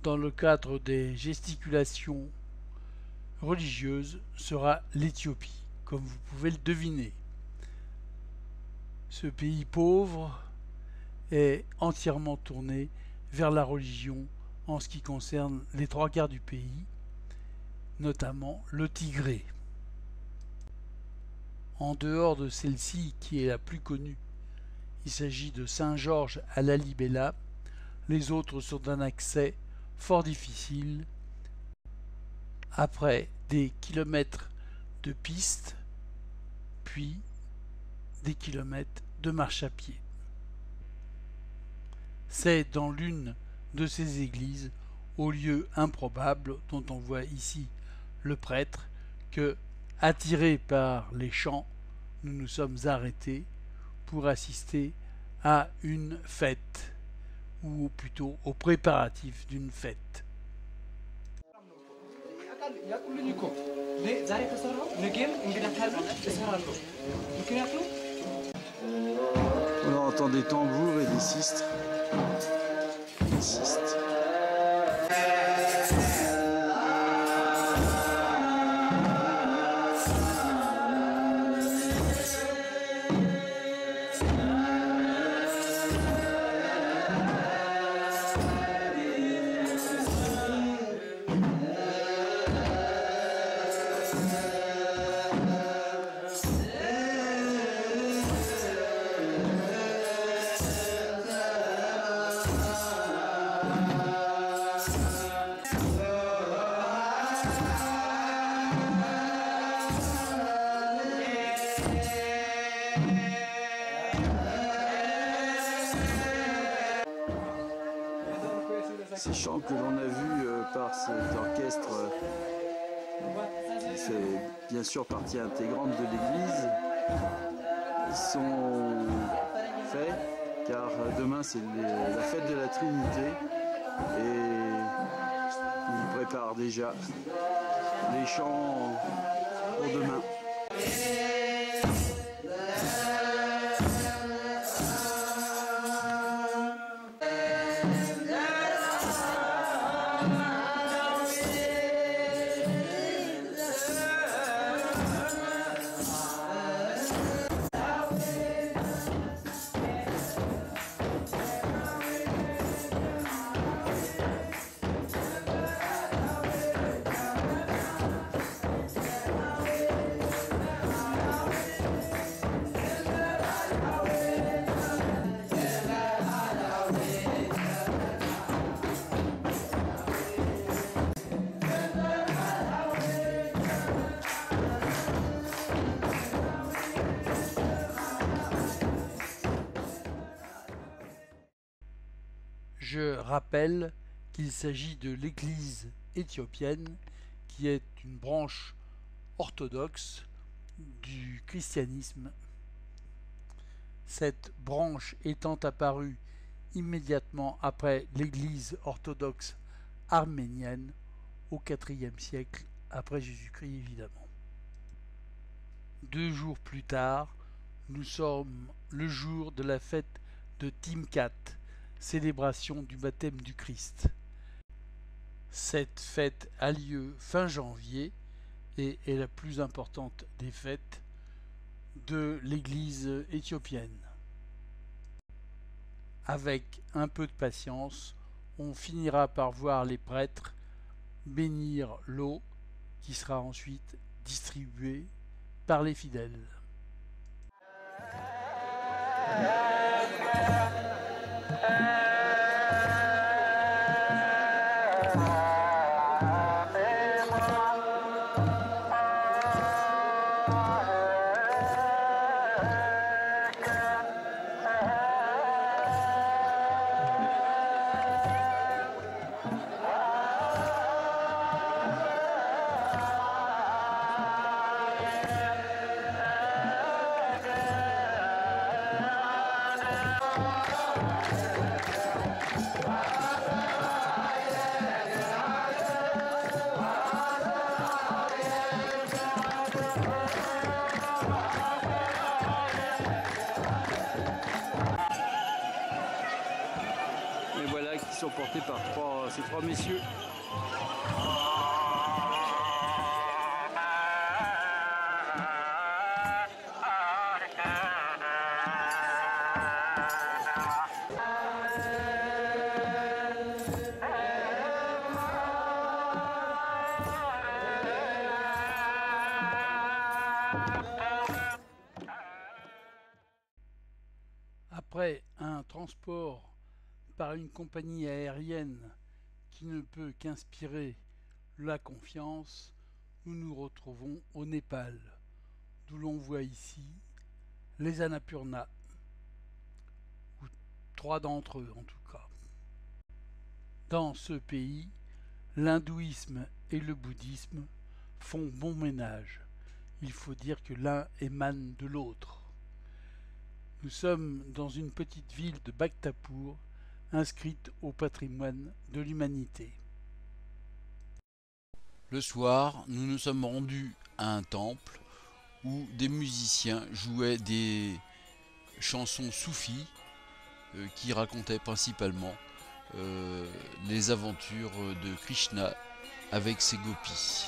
dans le cadre des gesticulations religieuses, sera l'Éthiopie, comme vous pouvez le deviner. Ce pays pauvre est entièrement tourné vers la religion en ce qui concerne les 3/4 du pays, notamment le Tigré. En dehors de celle-ci, qui est la plus connue, il s'agit de Saint-Georges à Lalibela. Les autres sont d'un accès fort difficile, après des kilomètres de piste, puis des kilomètres de marche à pied. C'est dans l'une de ces églises, au lieu improbable dont on voit ici le prêtre, que, attirés par les chants, nous nous sommes arrêtés pour assister à une fête, ou plutôt aux préparatifs d'une fête. On entend des tambours et des sistres. Ces chants que l'on a vus par cet orchestre, qui fait bien sûr partie intégrante de l'église, sont faits car demain c'est la fête de la Trinité et ils préparent déjà les chants pour demain. Je rappelle qu'il s'agit de l'Église éthiopienne, qui est une branche orthodoxe du christianisme. Cette branche étant apparue immédiatement après l'Église orthodoxe arménienne au IVe siècle après Jésus-Christ évidemment. 2 jours plus tard, nous sommes le jour de la fête de Timkat, célébration du baptême du Christ. Cette fête a lieu fin janvier et est la plus importante des fêtes de l'Église éthiopienne. Avec un peu de patience, on finira par voir les prêtres bénir l'eau qui sera ensuite distribuée par les fidèles. Et voilà qui sont portés par ces trois messieurs. Après un transport par une compagnie aérienne qui ne peut qu'inspirer la confiance, nous nous retrouvons au Népal, d'où l'on voit ici les Annapurna, ou 3 d'entre eux en tout cas. Dans ce pays, l'hindouisme et le bouddhisme font bon ménage. Il faut dire que l'un émane de l'autre. Nous sommes dans une petite ville de Bhaktapur, inscrite au patrimoine de l'humanité. Le soir, nous nous sommes rendus à un temple où des musiciens jouaient des chansons soufis qui racontaient principalement les aventures de Krishna avec ses gopis.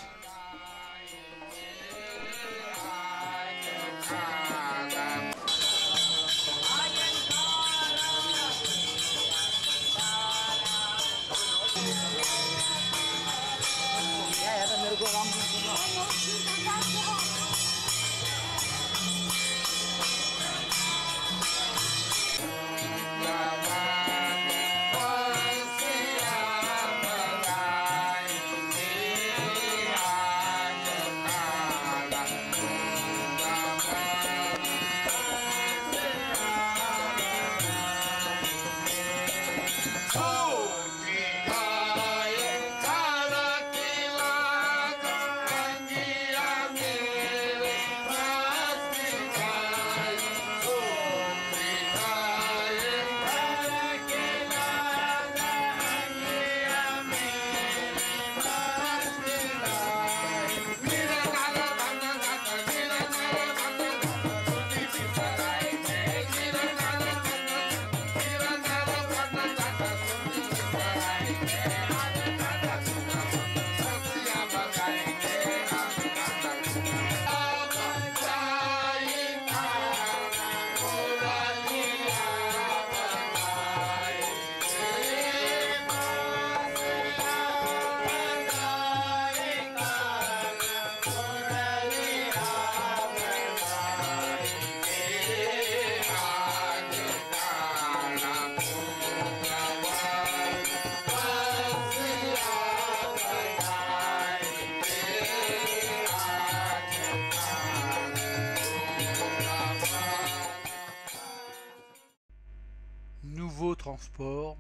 Nouveau transport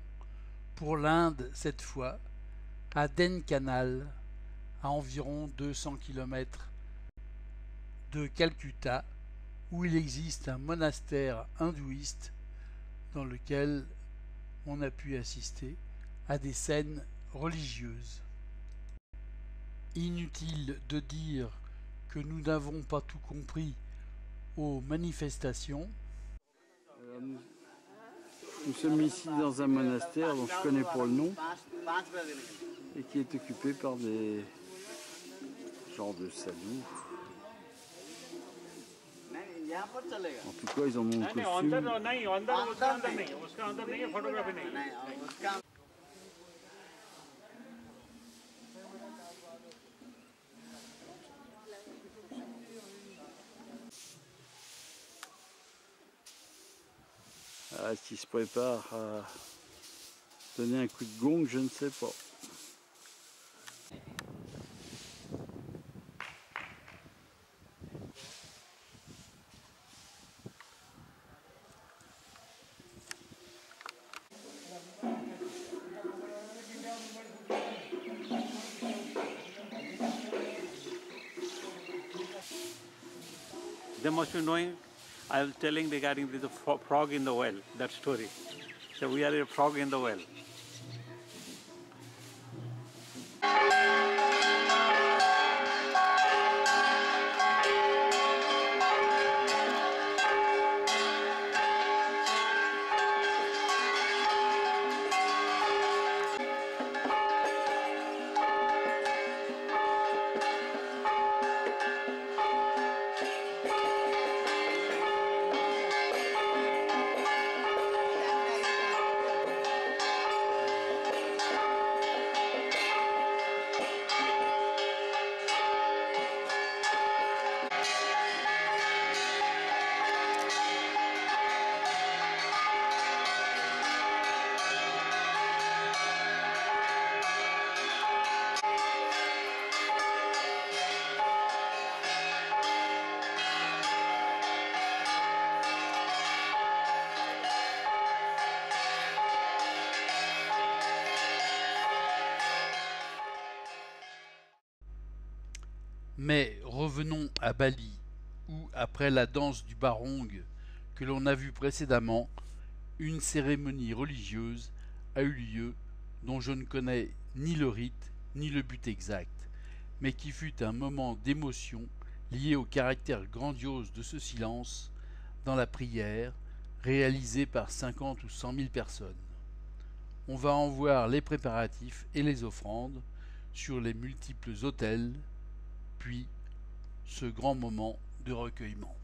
pour l'Inde cette fois, à Dhenkanal, à environ 200 km de Calcutta, où il existe un monastère hindouiste dans lequel on a pu assister à des scènes religieuses. Inutile de dire que nous n'avons pas tout compris aux manifestations. Nous sommes ici dans un monastère dont je connais pas le nom. et qui est occupé par des genres de sadous. En tout cas, ils en ont le costume. Ah, est-ce qu'il se prépare à donner un coup de gong? Je ne sais pas. They must be knowing, I was telling regarding the frog in the well, that story. So we are a frog in the well. Mais revenons à Bali, où, après la danse du barong que l'on a vue précédemment, une cérémonie religieuse a eu lieu dont je ne connais ni le rite ni le but exact, mais qui fut un moment d'émotion lié au caractère grandiose de ce silence dans la prière réalisée par 50 ou 100 000 personnes. On va en voir les préparatifs et les offrandes sur les multiples autels, puis ce grand moment de recueillement.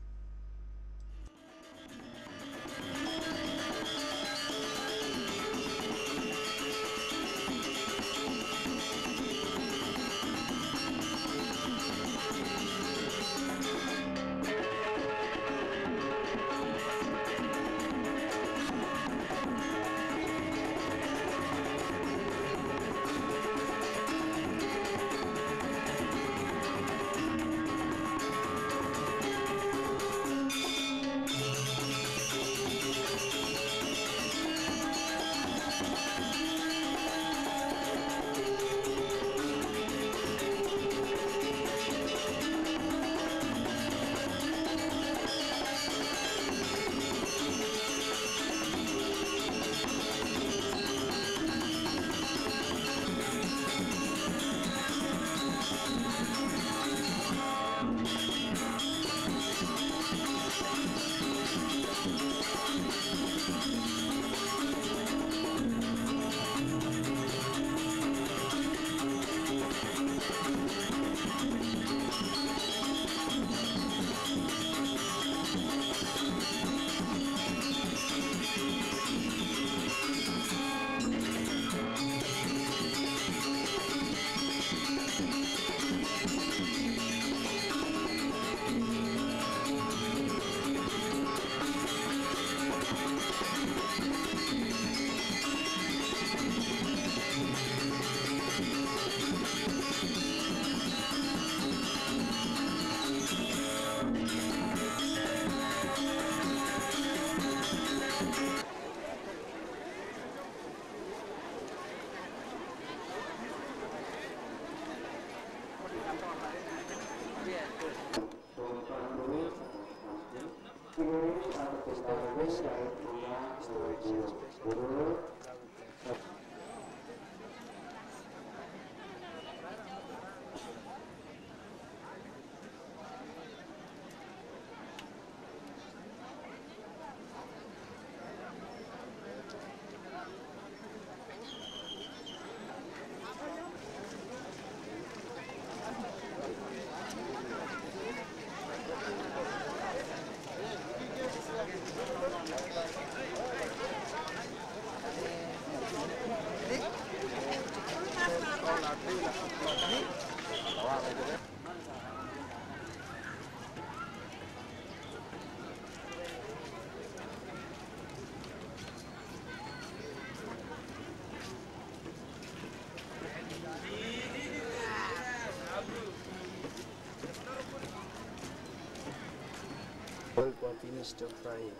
work while Tina's still crying.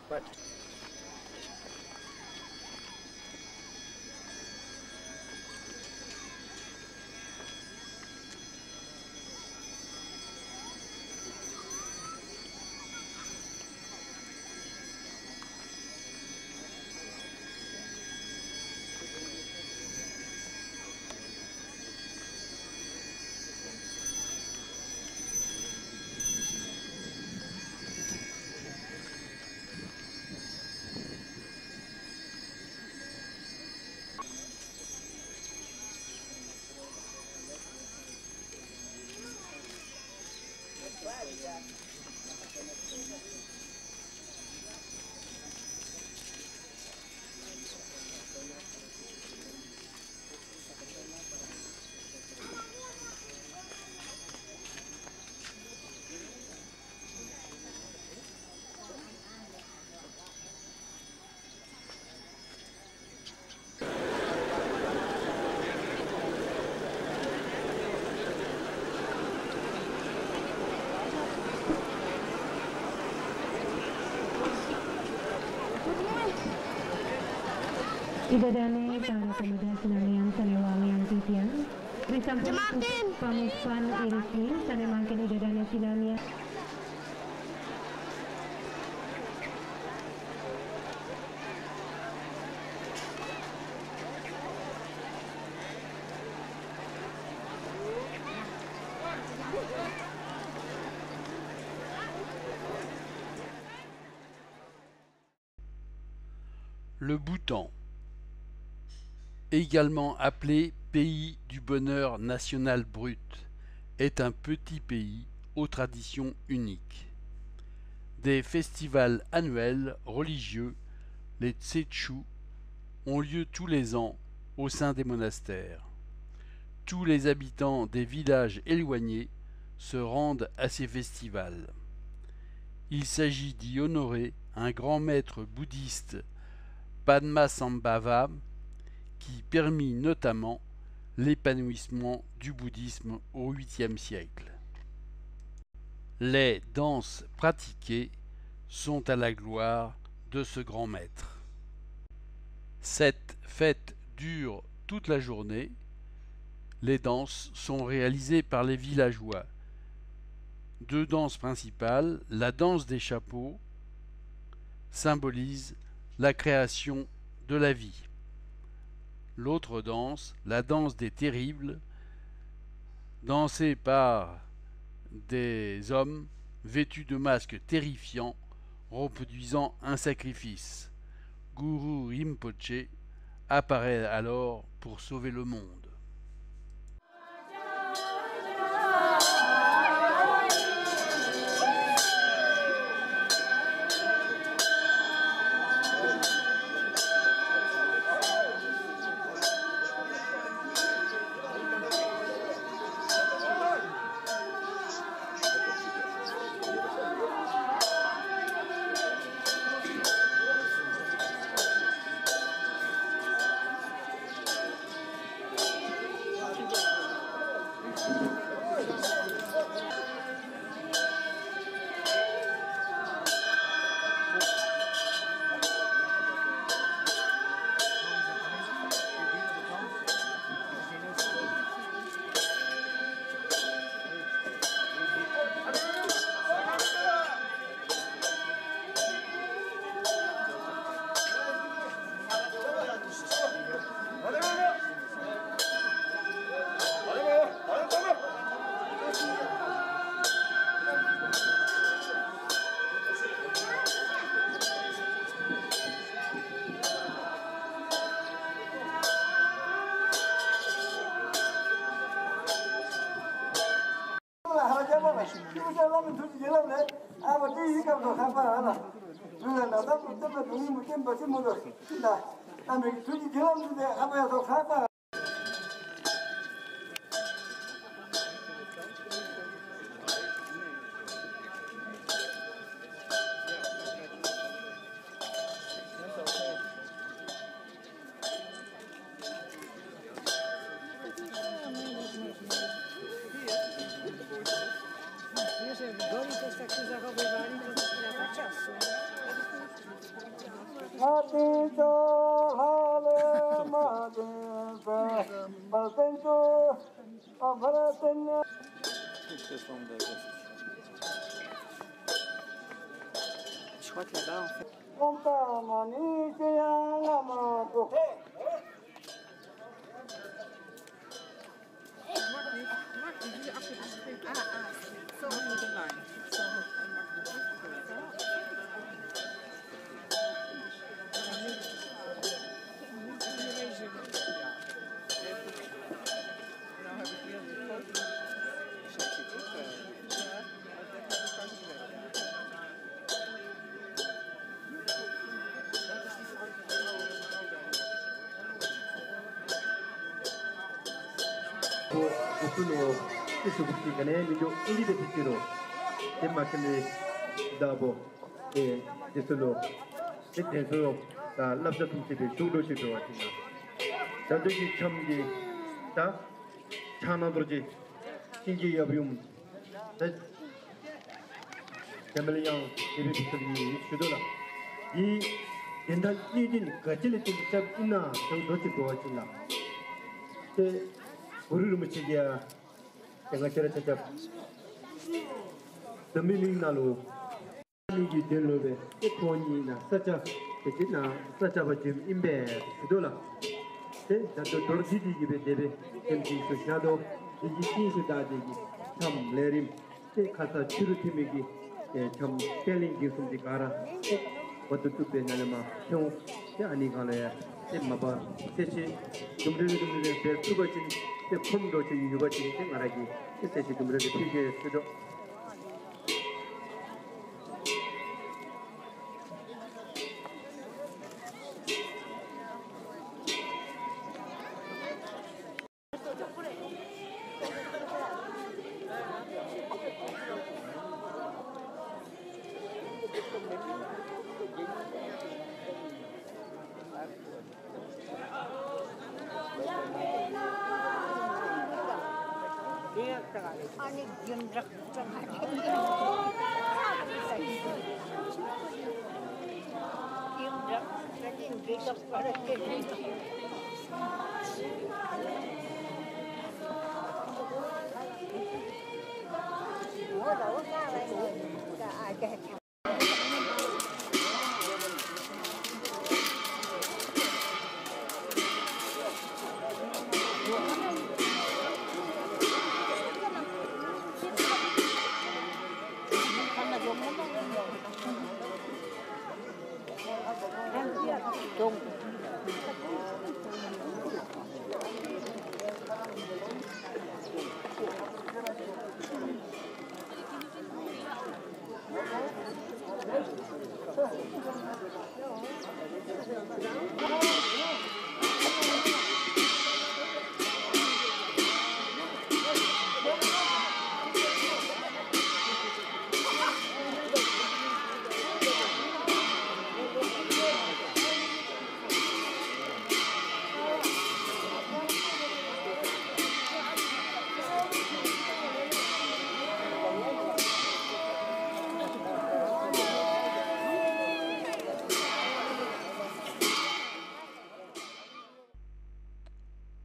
But Idadane para pemuda Sinamiang Sariwangiang Titiang Risampun Pamuspan Iriki Sanemangkin idadane Sinamiang Le Bhoutan, également appelé pays du bonheur national brut, est un petit pays aux traditions uniques. Des festivals annuels religieux, les Tsetchu, ont lieu tous les ans au sein des monastères. Tous les habitants des villages éloignés se rendent à ces festivals. Il s'agit d'y honorer un grand maître bouddhiste, Padmasambhava, qui permit notamment l'épanouissement du bouddhisme au 8e siècle. Les danses pratiquées sont à la gloire de ce grand maître. Cette fête dure toute la journée. Les danses sont réalisées par les villageois. Deux danses principales, la danse des chapeaux, symbolise la création de la vie. L'autre danse, la danse des terribles, dansée par des hommes vêtus de masques terrifiants, reproduisant un sacrifice. Guru Rinpoche apparaît alors pour sauver le monde. Je crois que là-bas, en fait. Usuno isu bukti kane video indi de pitiro temma kene dabo e desulo desulo da labda tumse de chudo chudo atina dadoji chamdi da chana droji sinji yabium da jameliang ebe pitiri chudola I endal idin gajile tumse ina doji do atina te Guru Muchigia, Yangachara, the meaning Nalu, Nigi Delove, Equanina, such a Petina, such a Jim Imbe, Sudola. Then that the Dorjidi give it, Debe, empty to shadow, the Giti Sudadi, Tam Lerim, take Kata Churutimigi, Tam telling you from the Kara, what to pay Nalama, Hill, Yanikale, Maba, Sechi, Dumdu, their Tubachin. The Pundo to you, but you think like it says you can really figure it out. 아니 윤락 좀 하게. 윤락 사진 비가 빠르게. 뭐라 오나라 이거 아게.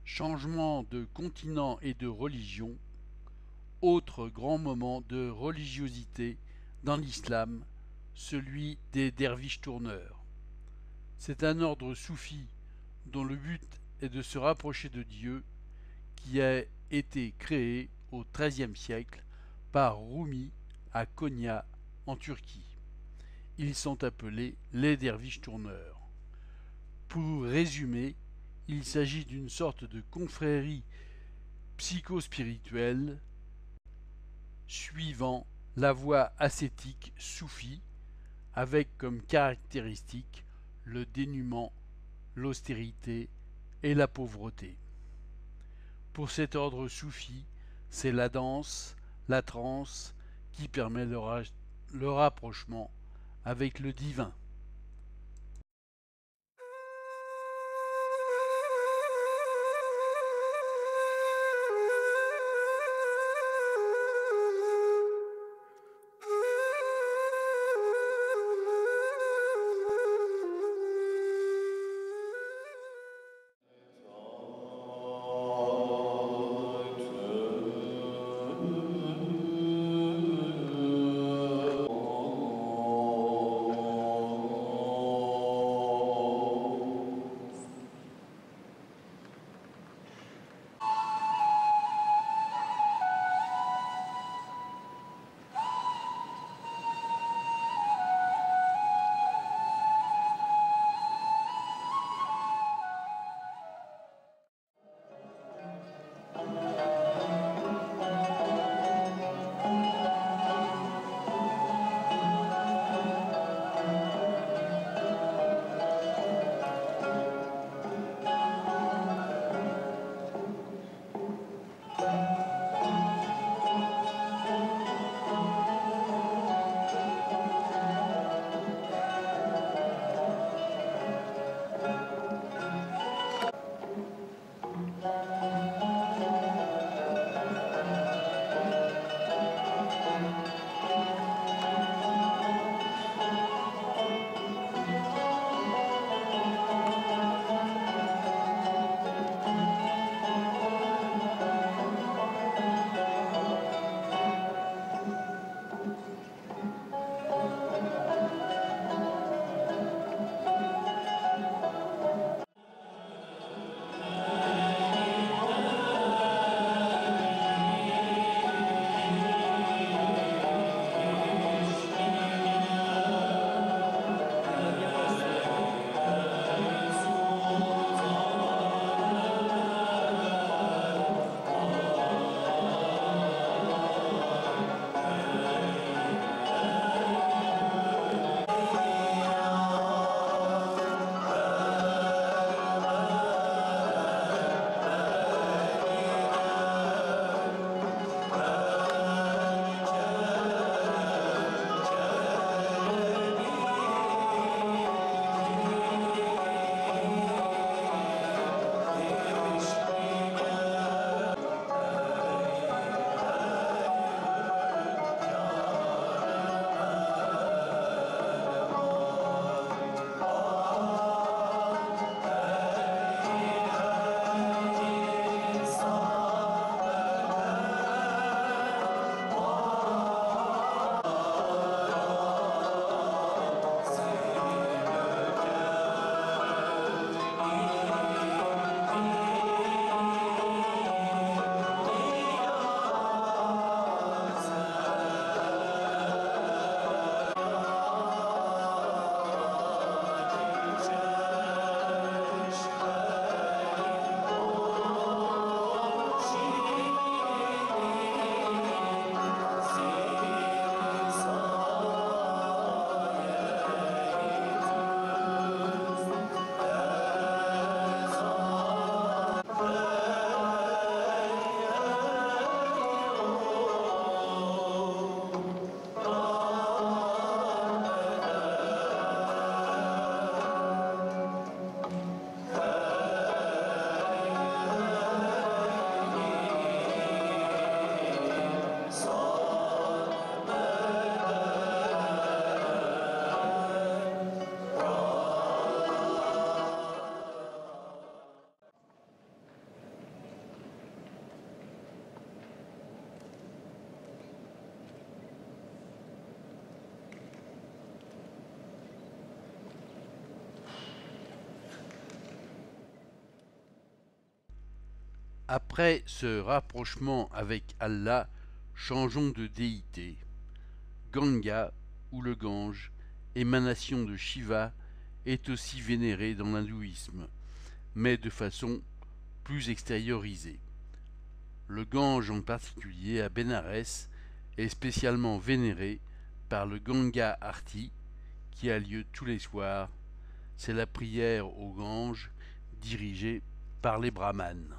Changement de continent et de religion, autre grand moment de religiosité dans l'islam, celui des derviches tourneurs. C'est un ordre soufi dont le but est de se rapprocher de Dieu, qui a été créé au XIIIe siècle par Rumi à Konya en Turquie. Ils sont appelés les derviches tourneurs. Pour résumer, il s'agit d'une sorte de confrérie psychospirituelle suivant la voie ascétique soufie avec comme caractéristique le dénuement, l'austérité et la pauvreté. Pour cet ordre soufi, c'est la danse, la transe qui permet le rapprochement avec le divin. Après ce rapprochement avec Allah, changeons de déité. Ganga, ou le Gange, émanation de Shiva, est aussi vénéré dans l'hindouisme, mais de façon plus extériorisée. Le Gange en particulier à Bénarès est spécialement vénéré par le Ganga Arti qui a lieu tous les soirs. C'est la prière au Gange dirigée par les brahmanes.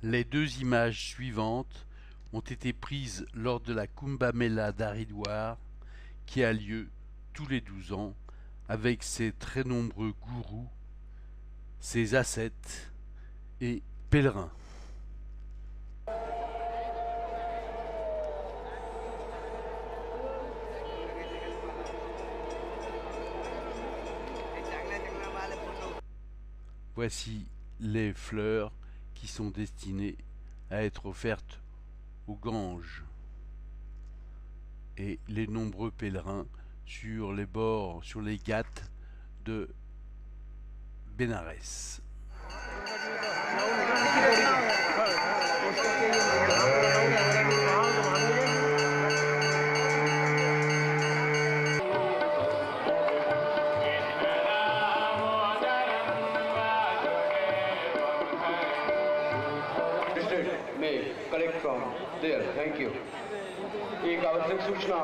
Les deux images suivantes ont été prises lors de la Kumbh Mela d'Haridwar qui a lieu tous les 12 ans avec ses très nombreux gourous, ses ascètes et pèlerins. Voici les fleurs qui sont destinées à être offertes au Gange et les nombreux pèlerins sur les bords, sur les ghats de Bénarès. May collect from there. Thank you. एक आवश्यक सूचना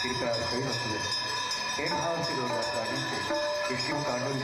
कृपया सही रखिए एक भाव से लोग गाड़ी से शिव कांडों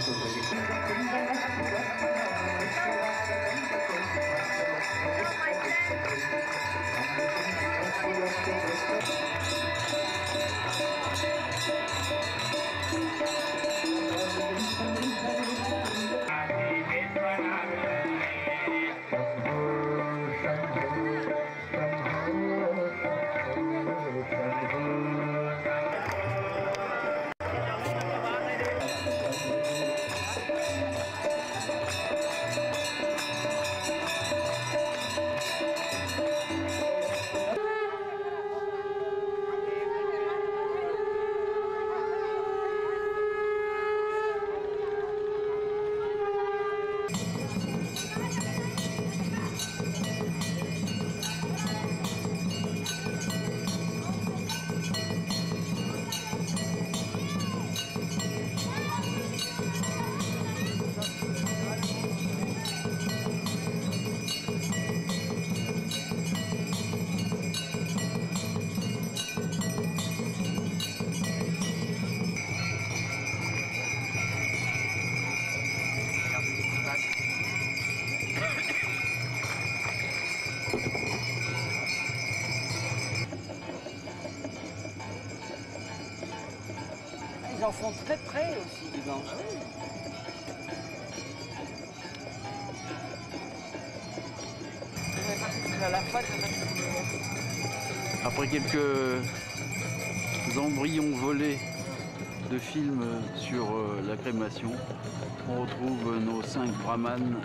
en font très près aussi, des ganges. Après quelques embryons volés de films sur la crémation, on retrouve nos 5 brahmanes.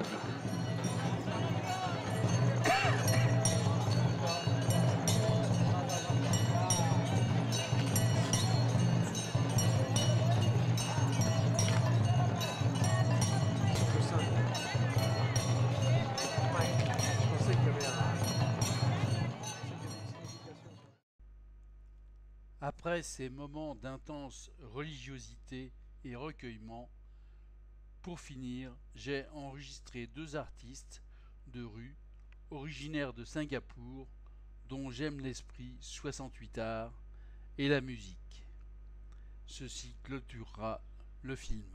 Après ces moments d'intense religiosité et recueillement, pour finir, j'ai enregistré 2 artistes de rue originaires de Singapour dont j'aime l'esprit 68 arts et la musique. Ceci clôturera le film.